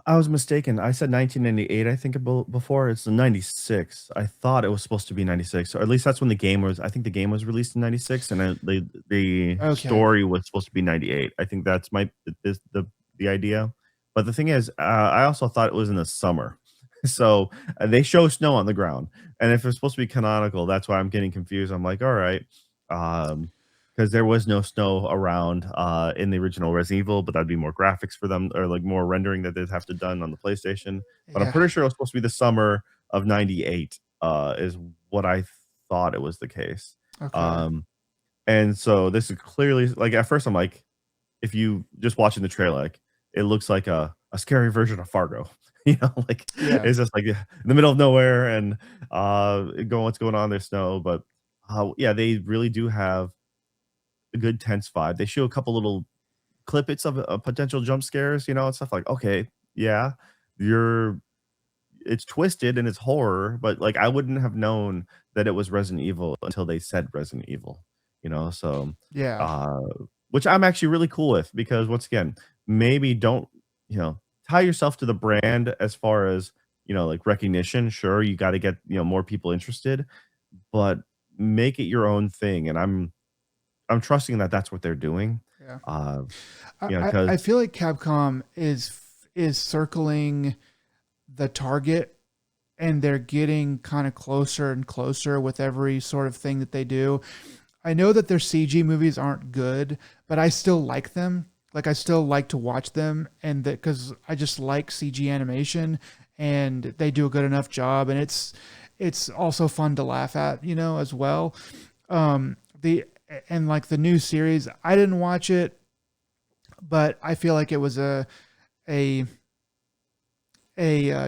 I was mistaken. I said 1998, I think, before. It's 96. I thought it was supposed to be 96, or at least that's when the game was. I think the game was released in 96, and the Okay. story was supposed to be 98. I think that's the idea. But the thing is, I also thought it was in the summer. So they show snow on the ground, and if it's supposed to be canonical, that's why I'm getting confused. I'm like, all right. Because there was no snow around in the original Resident Evil, but that'd be more graphics for them or like more rendering that they'd have to done on the PlayStation. But I'm Yeah. pretty sure it was supposed to be the summer of '98, is what I thought it was the case. Okay. Um, and so this is clearly like at first I'm like, if you just watching the trailer, like it looks like a scary version of Fargo. Like Yeah. it's just like in the middle of nowhere and what's going on, there's snow, but yeah, they really do have a good tense vibe. They show a couple little clippets of potential jump scares, and stuff like, okay, yeah, you're it's twisted and it's horror, but like I wouldn't have known that it was Resident Evil until they said Resident Evil, so Yeah. uh which I'm actually really cool with because once again, maybe don't, tie yourself to the brand as far as, like recognition. Sure, you got to get, more people interested, but make it your own thing. And I'm trusting that that's what they're doing. Yeah. Uh, I because feel like Capcom is circling the target, and they're getting kind of closer and closer with every sort of thing that they do. I know that their CG movies aren't good, but I still like them. Like I still like to watch them, and that because I just like CG animation, and they do a good enough job, and it's also fun to laugh at, as well. The and like the new series, I didn't watch it, but I feel like it was a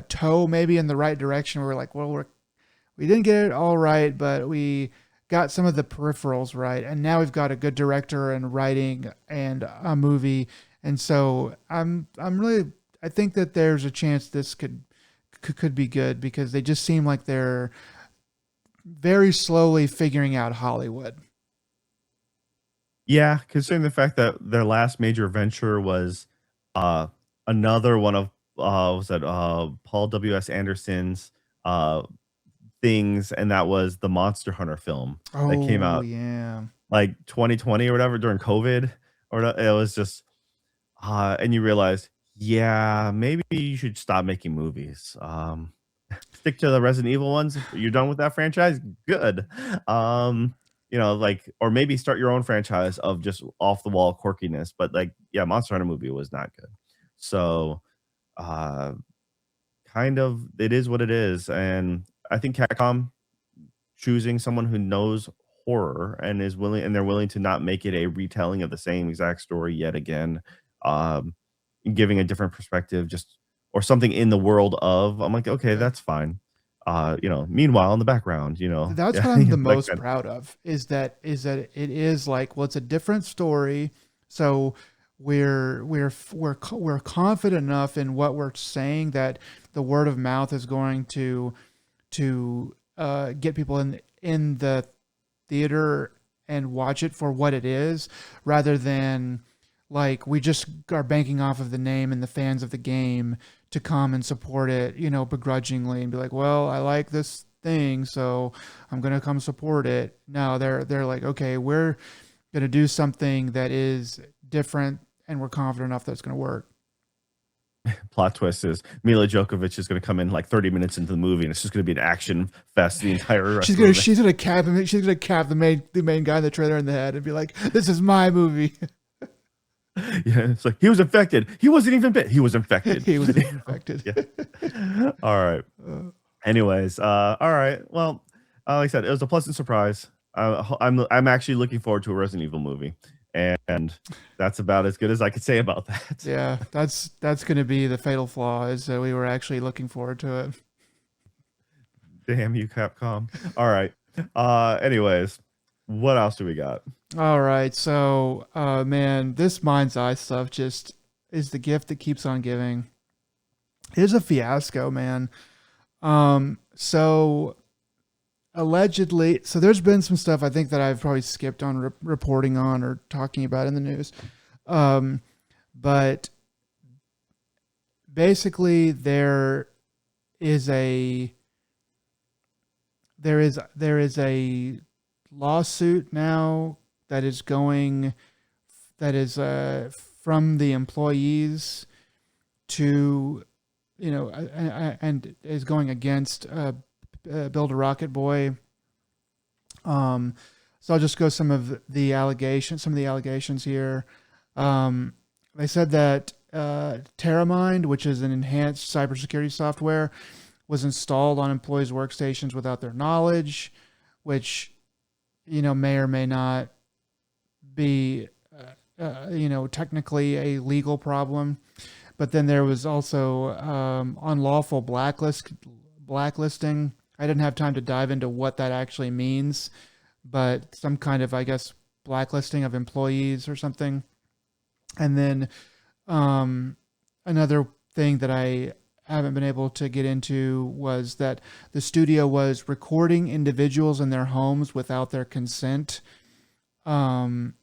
toe maybe in the right direction. We're like, well, we didn't get it all right, but we got some of the peripherals right, and now we've got a good director and writing and a movie, and so I'm really, I think that there's a chance this could be good because they just seem like they're very slowly figuring out Hollywood. yeah, considering the fact that their last major venture was uh another one of was that Paul W.S. Anderson's uh things, and that was the Monster Hunter film that came Oh out yeah, like 2020 or whatever during COVID, it was just and you realize, yeah, maybe you should stop making movies. Stick to the Resident Evil ones. You're done with that franchise? Good. Like, or maybe start your own franchise of just off the wall quirkiness. But like, yeah, Monster Hunter movie was not good. So, uh, kind of, it is what it is. And I think Capcom choosing someone who knows horror and is willing, and they're willing to not make it a retelling of the same exact story yet again, um, giving a different perspective, just or something in the world of. I'm like, okay, yeah. that's fine. Meanwhile, in the background, That's yeah, what I'm the that most kind proud of is that it is like, well, it's a different story, so we're confident enough in what we're saying that the word of mouth is going to get people in the theater and watch it for what it is, rather than like we just are banking off of the name and the fans of the game to come and support it, begrudgingly and be like, well, I like this thing, so I'm gonna come support it. No, they're like, okay, we're gonna do something that is different, and we're confident enough that it's gonna work. plot twist is Mila Djokovic is going to come in like 30 minutes into the movie, and it's just going to be an action fest the entire rest of the. She's gonna cap the main guy in the trailer in the head and be like, this is my movie. Yeah, it's like he was infected. He wasn't even bit. He was infected. He was infected. Yeah. All right. Uh, Anyways, all right. Well, like I said, it was a pleasant surprise. I'm actually looking forward to a Resident Evil movie, and that's about as good as I could say about that. yeah, that's gonna be the fatal flaw, is that we were actually looking forward to it. Damn you, Capcom. All right. Anyways, what else do we got? All right, so man, this mind's eye stuff just is the gift that keeps on giving. It's a fiasco, man. So allegedly, so there's been some stuff I think that I've probably skipped on reporting on or talking about in the news. Um, but basically, is a there is a lawsuit now that is going that is from the employees to, and is going against Build a Rocket Boy. Um, So I'll just go some of the allegations here. Um, they said that Terramind, which is an enhanced cybersecurity software, was installed on employees' workstations without their knowledge, which may or may not be technically a legal problem. But then there was also unlawful blacklisting. I didn't have time to dive into what that actually means, but some kind of, I guess, blacklisting of employees or something. And then um, another thing that I haven't been able to get into was that the studio was recording individuals in their homes without their consent. Um,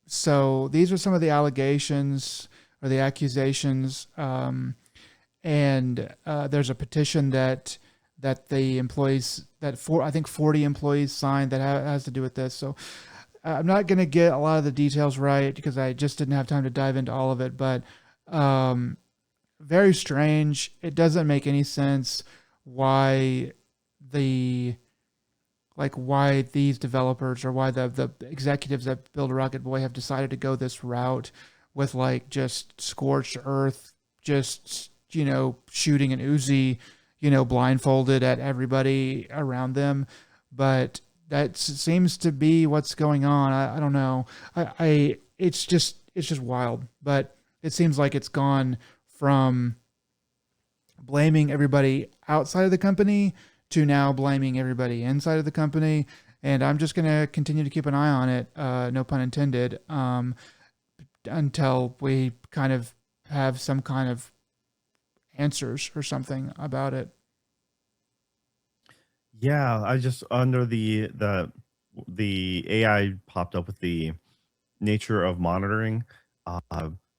so these are some of the allegations or the accusations. And there's a petition that the employees I think 40 employees signed that has to do with this. So I'm not going to get a lot of the details right because I just didn't have time to dive into all of it. But um, very strange. It doesn't make any sense why the why these developers or why the executives that build Rocket Boy have decided to go this route with like just scorched earth, just shooting an Uzi, blindfolded at everybody around them. But that seems to be what's going on. I don't know. It's just wild. But it seems like it's gone from blaming everybody outside of the company to now blaming everybody inside of the company. And I'm just going to continue to keep an eye on it, no pun intended, until we kind of have some kind of answers or something about it. Yeah, I just under the AI popped up with the nature of monitoring, uh,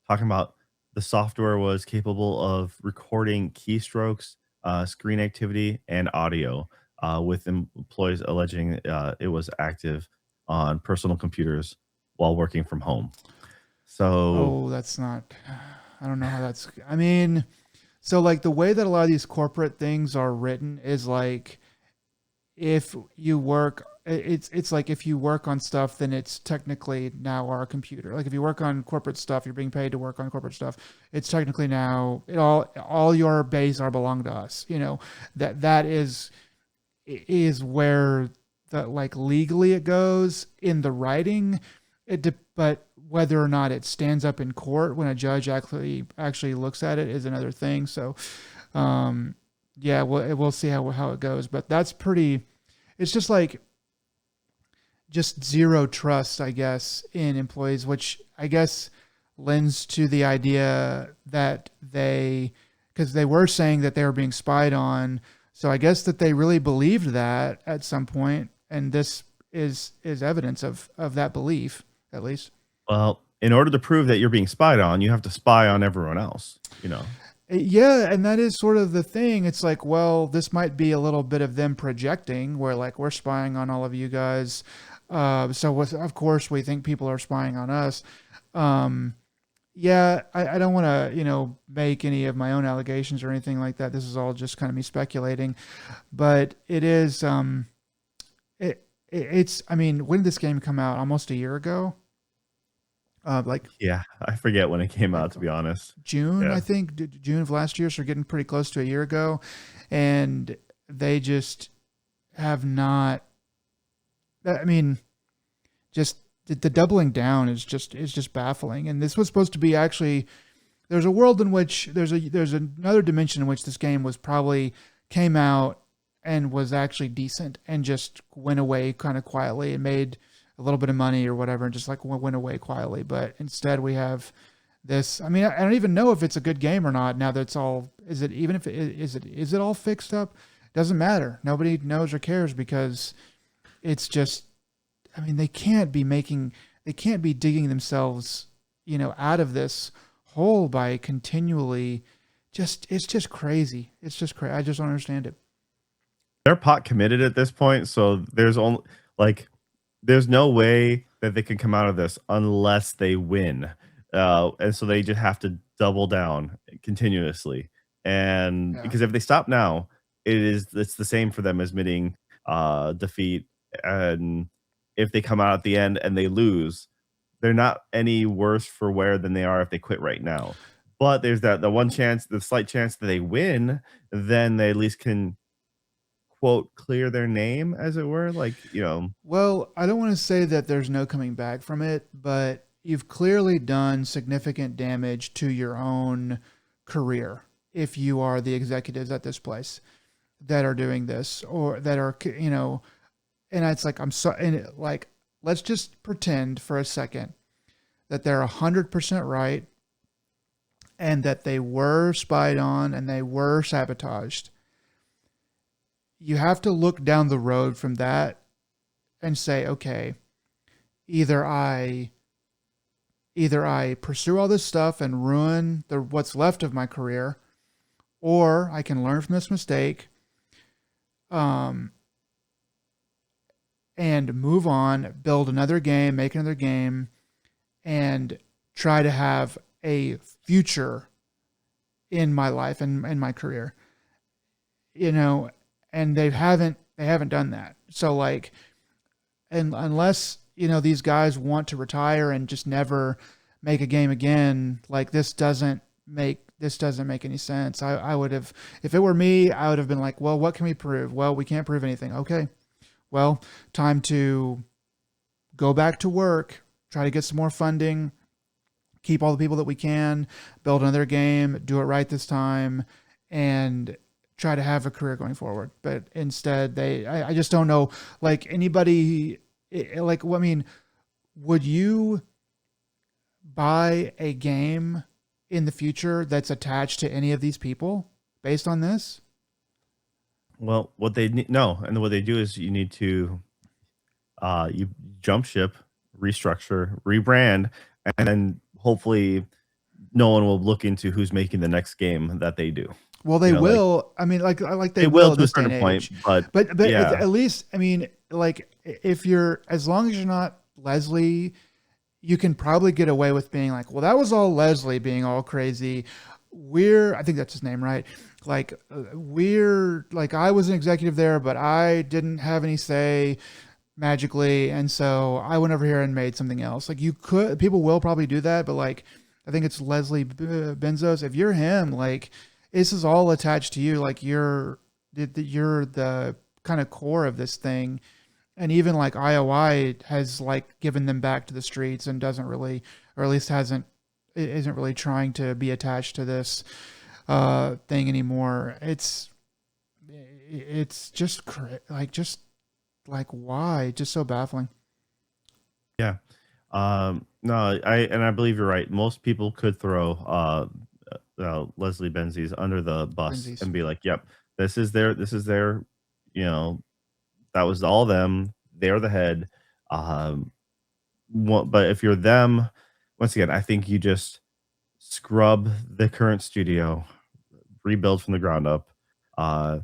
talking about the software was capable of recording keystrokes, screen activity, and audio, with employees alleging it was active on personal computers while working from home. So, Oh, that's not, I don't know how that's, I mean, so like the way that a lot of these corporate things are written is like if you work it's like if you work on stuff then it's technically now our computer. Like if you work on corporate stuff, you're being paid to work on corporate stuff, it's technically now all your base are belong to us. That is where the like legally it goes in the writing. But whether or not it stands up in court when a judge actually looks at it is another thing. So um yeah, we'll see how it goes. But that's pretty, it's just like just zero trust, I guess, in employees, which I guess lends to the idea that because they were saying that they were being spied on. So I guess that they really believed that at some point, and this is evidence of that belief, at least. well, in order to prove that you're being spied on, you have to spy on everyone else, you know. Yeah, and that is sort of the thing. It's like, well, this might be a little bit of them projecting, where like we're spying on all of you guys. Of course we think people are spying on us. Um, yeah, I don't want to, make any of my own allegations or anything like that. This is all just kind of me speculating, but it is, it's, I mean, when did this game come out? Almost a year ago? Like Yeah, I forget when it came like out, to be honest. June, I Yeah. think, June of last year. So we're getting pretty close to a year ago, and they just have not. I mean, just the doubling down is just baffling. And this was supposed to be actually, there's a world in which there's another dimension in which this game was probably came out and was actually decent and just went away kind of quietly and made a little bit of money or whatever and just like went away quietly. But instead we have this. I mean, I don't even know if it's a good game or not now that it's all, is it, even if is it all fixed up? Doesn't matter. Nobody knows or cares because it's just, I mean, they can't be digging themselves, out of this hole by continually it's just crazy. It's just crazy. I just don't understand it. They're pot committed at this point, so like there's no way that they can come out of this unless they win. And so they just have to double down continuously. And Yeah. because if they stop now, it's the same for them as admitting defeat and if they come out at the end and they lose, they're not any worse for wear than they are if they quit right now. But there's the one chance, the slight chance that they win, then they at least can quote clear their name, as it were. Like, Well, I don't want to say that there's no coming back from it, but you've clearly done significant damage to your own career if you are the executives at this place that are doing this or that are, and it's like, I'm so, and like, let's just pretend for a second that they're 100% right and that they were spied on and they were sabotaged. You have to look down the road from that and say, okay, either I pursue all this stuff and ruin what's left of my career, or I can learn from this mistake, and move on, build another game, make another game, and try to have a future in my life and in my career. And they haven't done that. So like, and unless these guys want to retire and just never make a game again, like this doesn't make any sense. I would have, if it were me, I would have been like, well, what can we prove? Well, we can't prove anything. Okay, well, time to go back to work, try to get some more funding, keep all the people that we can, build another game, do it right this time, and try to have a career going forward. But instead, I just don't know, like anybody, like, I mean, would you buy a game in the future that's attached to any of these people based on this? well, what they need, no, and what they do is you need to you jump ship, restructure, rebrand, and then hopefully no one will look into who's making the next game that they do. Well, they Like will. I mean, like they they will will in to a this day and certain point, age. but But yeah, at least, I mean, like if you're, as long as you're not Leslie, you can probably get away with being like, well, that was all Leslie being all crazy. I think that's his name, right? Like like I was an executive there, but I didn't have any say magically, and so I went over here and made something else. Like people will probably do that, but like I think it's Leslie Benzos. If you're him, like this is all attached to you. Like you're the kind of core of this thing, and even like IOI has like given them back to the streets and doesn't really, or at least isn't really trying to be attached to this thing anymore. It's just like why? Just so baffling. yeah. No, I believe you're right. Most people could throw Leslie Benzies under the bus Lindsay's. and be like, "Yep, this is their, you know, that was all them. They're the head." Um, but if you're them, once again, I think you just scrub the current studio, rebuild from the ground up. Uh,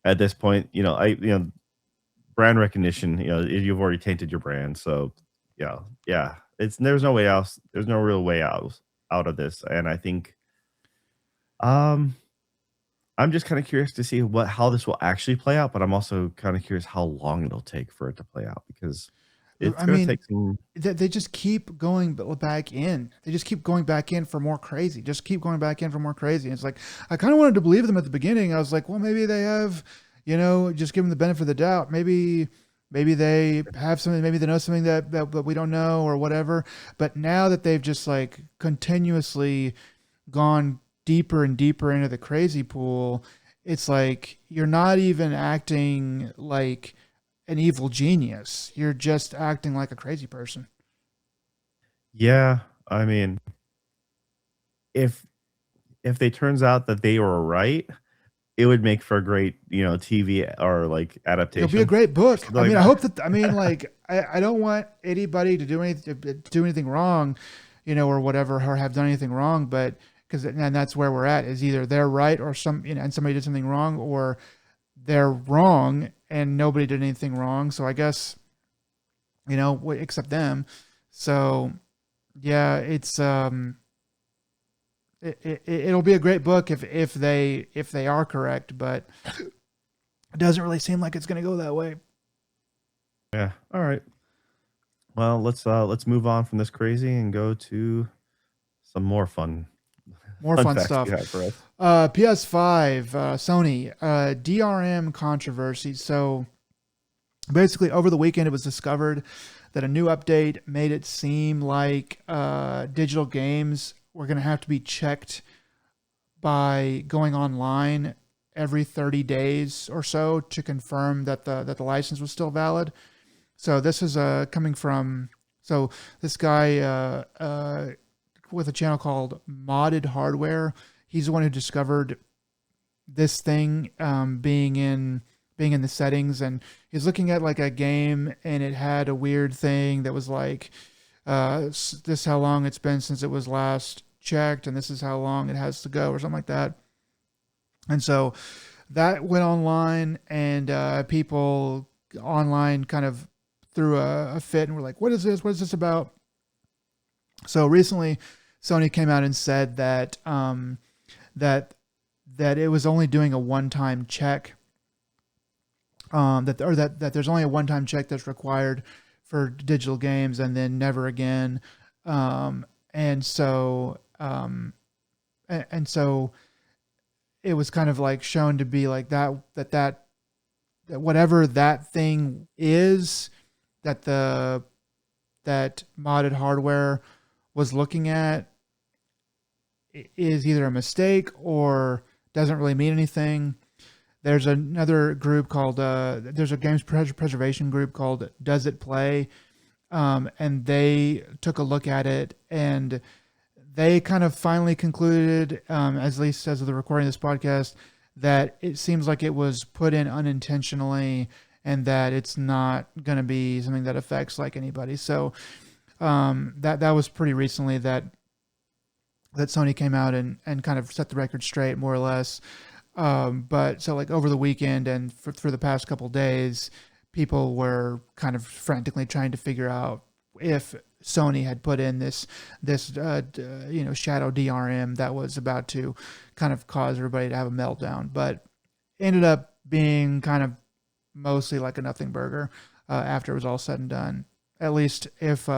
at this point, brand recognition. You've already tainted your brand, so yeah. There's no way else. There's no real way out of this, and I think um I'm just kind of curious to see how this will actually play out, but I'm also kind of curious how long it'll take for it to play out because it's I going to mean, take some. they just keep going back in. They just keep going back in for more crazy. Just keep going back in for more crazy. And it's like I kind of wanted to believe them at the beginning. I was like, well, maybe they have, just give them the benefit of the doubt. Maybe they have something. Maybe they know something that we don't know or whatever. But now that they've just like continuously gone deeper and deeper into the crazy pool, it's like you're not even acting like an evil genius. You're just acting like a crazy person. Yeah, I mean, if they turns out that they were right, it would make for a great TV or like It'll be a adaptation. great book. Something I like mean, I that. hope that. I mean, like, I don't want anybody to do anything wrong, or whatever, or have done anything wrong. But and that's where we're at, is either they're right or and somebody did something wrong, or they're wrong and nobody did anything wrong. So I guess except them. So yeah, it'll be a great book if they are correct, but it doesn't really seem like it's going to go that way. Yeah. All right. Well, let's move on from this crazy and go to some more fun More fun fun facts you stuff. have for us. PS5, Sony, DRM controversy. So basically, over the weekend, it was discovered that a new update made it seem like digital games were going to have to be checked by going online every 30 days or so to confirm that the license was still valid. So this is coming from this guy with a channel called Modded Hardware. He's the one who discovered this thing being in the settings, and he's looking at like a game, and it had a weird thing that was like this is how long it's been since it was last checked, and this is how long it has to go, or something like that. And so that went online, and people online kind of threw a fit and were like, "What is this? What is this about?" So recently, Sony came out and said that that that it was only doing a one-time check. That there's only a one-time check that's required for digital games, and then never again. And so and so it was kind of like shown to be like that whatever that thing is that that modded hardware was looking at is either a mistake or doesn't really mean anything. There's another group called there's a games preservation group called Does It Play, and they took a look at it, and they kind of finally concluded, at least as of the recording of this podcast, that it seems like it was put in unintentionally, and that it's not going to be something that affects like anybody. So that was pretty recently that Sony came out and kind of set the record straight, more or less. But so like over the weekend and for the past couple days, people were kind of frantically trying to figure out if Sony had put in this shadow DRM that was about to kind of cause everybody to have a meltdown, but ended up being kind of mostly like a nothing burger after it was all said and done. At least if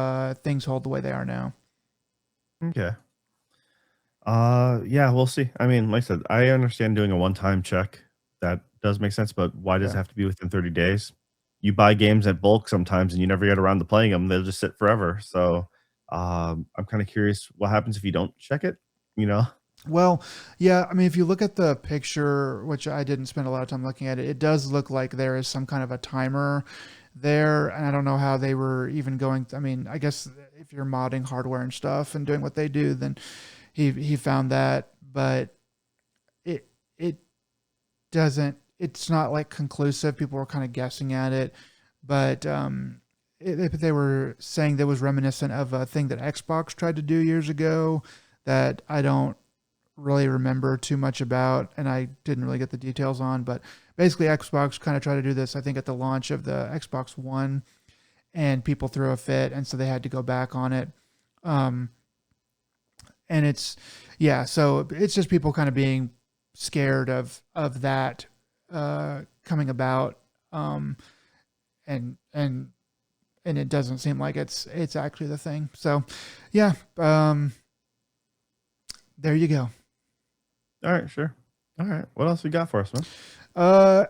things hold the way they are now. Okay. Yeah, we'll see. I mean, like I said, I understand doing a one-time check. That does make sense, but why does it Yeah. have to be within 30 days? You buy games at bulk sometimes and you never get around to playing them. They'll just sit forever. So, I'm kind of curious what happens if you don't check it, you know? Well, yeah, I mean, if you look at the picture, which I didn't spend a lot of time looking at it, it does look like there is some kind of a timer there. And I don't know how they were even going. I mean, I guess if you're modding hardware and stuff and doing what they do, then he found that. But it it's not like conclusive. People were kind of guessing at it. But they were saying that was reminiscent of a thing that Xbox tried to do years ago that I don't really remember too much about, and I didn't really get the details on. But basically, Xbox kind of tried to do this, I think, at the launch of the Xbox One, and people threw a fit, and so they had to go back on it. Um, and it's yeah, so it's just people kind of being scared of that coming about, um, and and it doesn't seem like it's actually the thing. So yeah, there you go. All right, sure. All right. What else we got for us, man? Uh,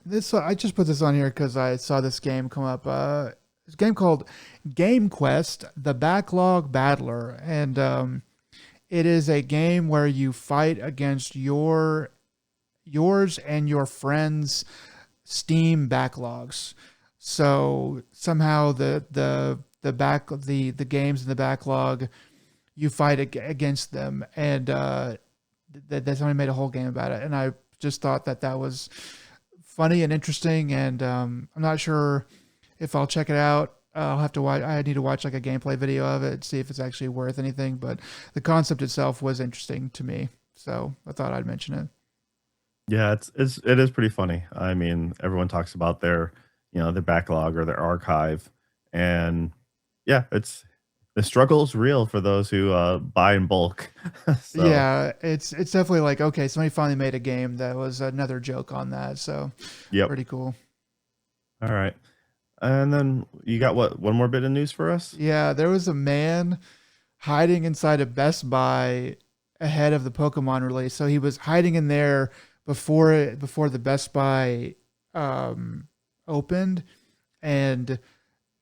this I just put this on here because I saw this game come up. It's a game called Game Quest: The Backlog Battler, and it is a game where you fight against yours and your friends' Steam backlogs. So somehow the games in the backlog, you fight against them, and that somebody made a whole game about it, and I just thought that was funny and interesting, and I'm not sure if I'll check it out. I'll have to watch. I need to watch like a gameplay video of it, see if it's actually worth anything. But the concept itself was interesting to me, so I thought I'd mention it. Yeah, it is pretty funny. I mean, everyone talks about their, their backlog or their archive, and yeah, the struggle is real for those who buy in bulk. So, Yeah, it's definitely like okay, somebody finally made a game that was another joke on that, so yep. pretty cool. All right. And then you got what? One more bit of news for us? Yeah, there was a man hiding inside a Best Buy ahead of the Pokemon release. So he was hiding in there before the Best Buy um, opened, and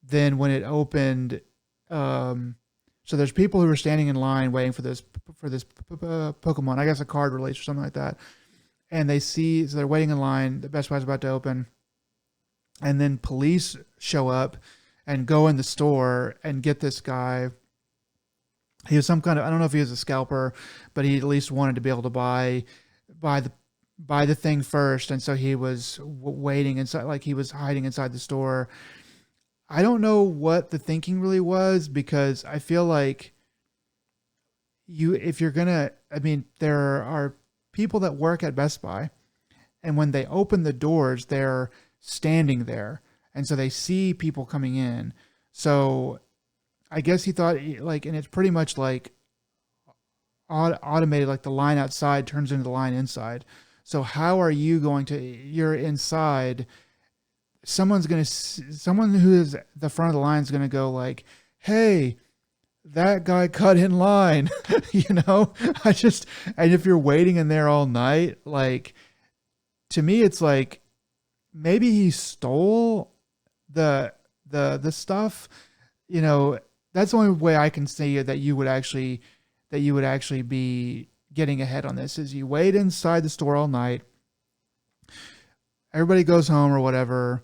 then when it opened, um, so there's people who were standing in line waiting for this Pokemon, I guess a card release or something like that, and so they're waiting in line. The Best Buy's about to open, and then police show up and go in the store and get this guy. He was some kind of, I don't know if he was a scalper, but he at least wanted to be able to buy the buy the thing first, and so he was waiting inside, like he was hiding inside the store. I don't know what the thinking really was, because I feel like if you're gonna, I mean, there are people that work at Best Buy, and when they open the doors, they're standing there, and so they see people coming in. So I guess he thought, like, and it's pretty much like automated, like the line outside turns into the line inside. So how are you going to? You're inside. Someone who is the front of the line is gonna go like, "Hey, that guy cut in line," you know. I just And if you're waiting in there all night, like, to me, it's like maybe he stole the the stuff. You know, that's the only way I can say that you would actually be getting ahead on this, is you wait inside the store all night. Everybody goes home or whatever.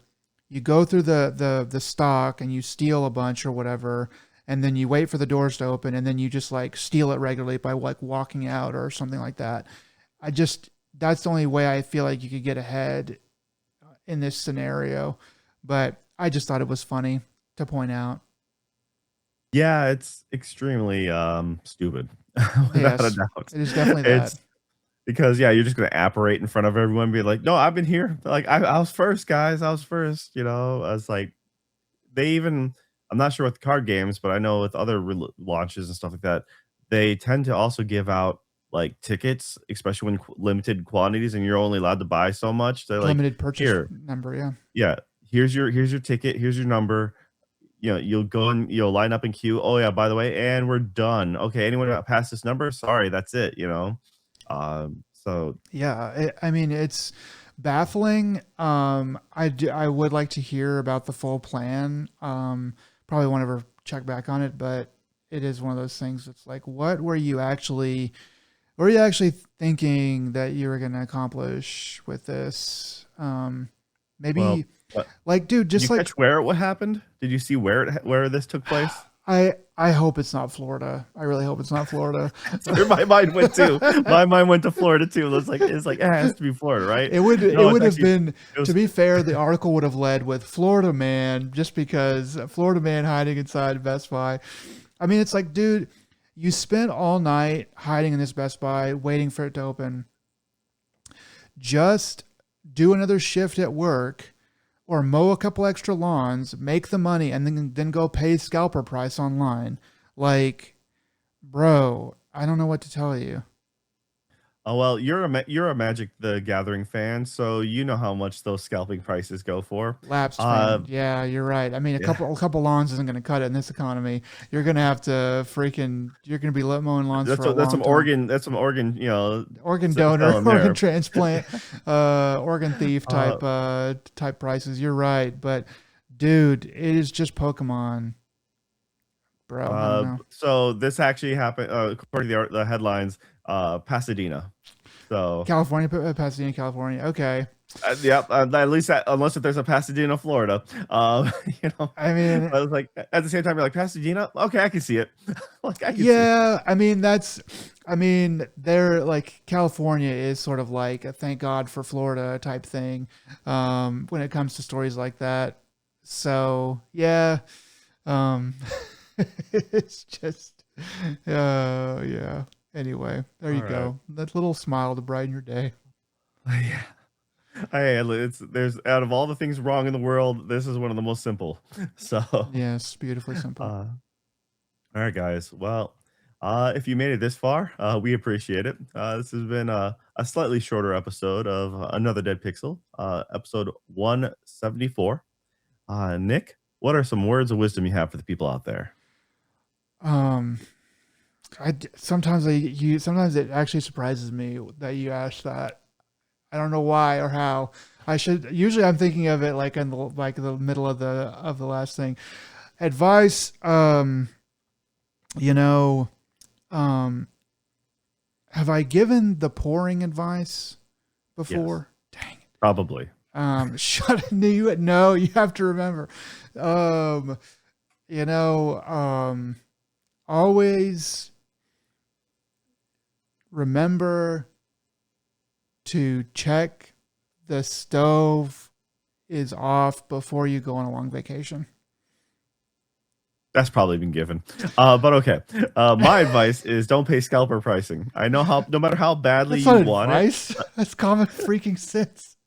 You go through the stock and you steal a bunch or whatever, and then you wait for the doors to open, and then you just like steal it regularly by like walking out or something like that. I just That's the only way I feel like you could get ahead in this scenario. But I just thought it was funny to point out. Yeah, it's extremely stupid, without a Yes, doubt. it is definitely that. It's because yeah, you're just gonna apparate in front of everyone, and be like, "No, I've been here. Like I was first, guys. I was first." You know, I was like, they even. I'm not sure with card games, but I know with other launches and stuff like that, they tend to also give out like tickets, especially when limited quantities, and you're only allowed to buy so much. They're like, Limited purchase "Here, number, yeah. yeah, here's your ticket, here's your number. You know, you'll go and you'll line up in queue. Oh yeah, by the way, and we're done. Okay, anyone got past this number? Sorry, that's it. You know, so Yeah, I mean, it's baffling. I would like to hear about the full plan. Probably won't ever check back on it, but it is one of those things. It's like, what were you actually thinking that you were going to accomplish with this? well, Maybe, uh, like, dude, did you just like, catch where what happened? Did you see where this took place? I hope it's not Florida. I really hope it's not Florida. That's where my mind went to. My mind went to Florida too. It's like it has to be Florida, right? It No, it's would have actually been, it to was be fair, the article would have led with Florida man, just because Florida man hiding inside Best Buy. I mean, it's like, dude, you spent all night hiding in this Best Buy waiting for it to open. Just do another shift at work, or mow a couple extra lawns, make the money, and then go pay scalper price online. Like, bro, I don't know what to tell you. oh well, you're a Magic the Gathering fan, so you know how much those scalping prices go for. Lapsed Uh, fan. Yeah, you're right. I mean, yeah. a couple lawns isn't going to cut it in this economy. You're going to have to you're going to be mowing lawns for a That's long time. Some Oregon, you know, Organ donor, selling organ there. transplant, organ thief Uh, type prices. You're right, but dude, it is just Pokemon, bro. I don't know. so this actually happened, according to the headlines, Pasadena. So, California, Pasadena, California. Okay. yep, at least unless if there's a Pasadena, Florida. You know, I mean, I was like, at the same time, you're like Pasadena. Okay, I can see it. Like I can see it. yeah, I mean, they're like, California is sort of like a thank God for Florida type thing, when it comes to stories like that. So yeah, um, it's just, yeah. Anyway, there you All right. go. That little smile to brighten your day. Yeah. Hey, it's there's out of all the things wrong in the world, this is one of the most simple. So, Yes, beautifully simple. uh, all right, guys. Well, if you made it this far, we appreciate it. This has been a slightly shorter episode of Another Dead Pixel, episode 174. Nick, what are some words of wisdom you have for the people out there? Um, sometimes it actually surprises me that you asked that. I don't know why or how. I should usually I'm thinking of it like in the middle of the last thing. Advice. You know, um, have I given the pouring advice Yes, before? Dang. probably. Shut you no, you have to remember. Um, you know, always remember to check the stove is off before you go on a long vacation. That's probably been given. But okay. My advice is don't pay scalper pricing. I know how, no matter how badly That's you not want it, advice. That's common freaking sense.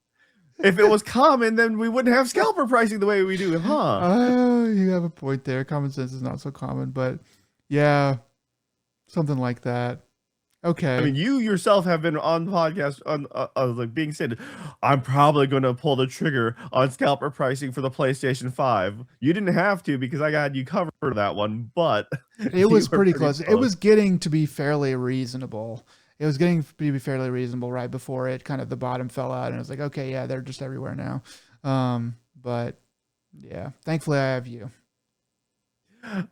if it was common, then we wouldn't have scalper pricing the way we do, huh? Oh, you have a point there. Common sense is not so common, but yeah, something like that. I Okay. mean, you yourself have been on the podcast on like being said, I'm probably going to pull the trigger on scalper pricing for the PlayStation 5. You didn't have to because I got you covered for that one, but It you was were pretty pretty close. It close. was getting to be fairly reasonable. It was getting to be fairly reasonable right before it kind of the bottom fell out, and it was like, okay, yeah, they're just everywhere now. But yeah, thankfully I have you.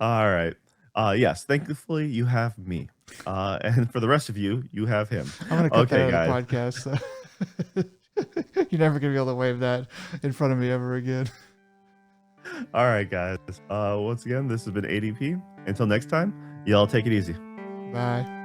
All right. Yes, thankfully you have me. And for the rest of you, you have him. I'm gonna cut that Okay, out of the guys. podcast. So. You're never gonna be able to wave that in front of me ever again. All right, guys. Once again, this has been ADP. Until next time, y'all take it easy. Bye.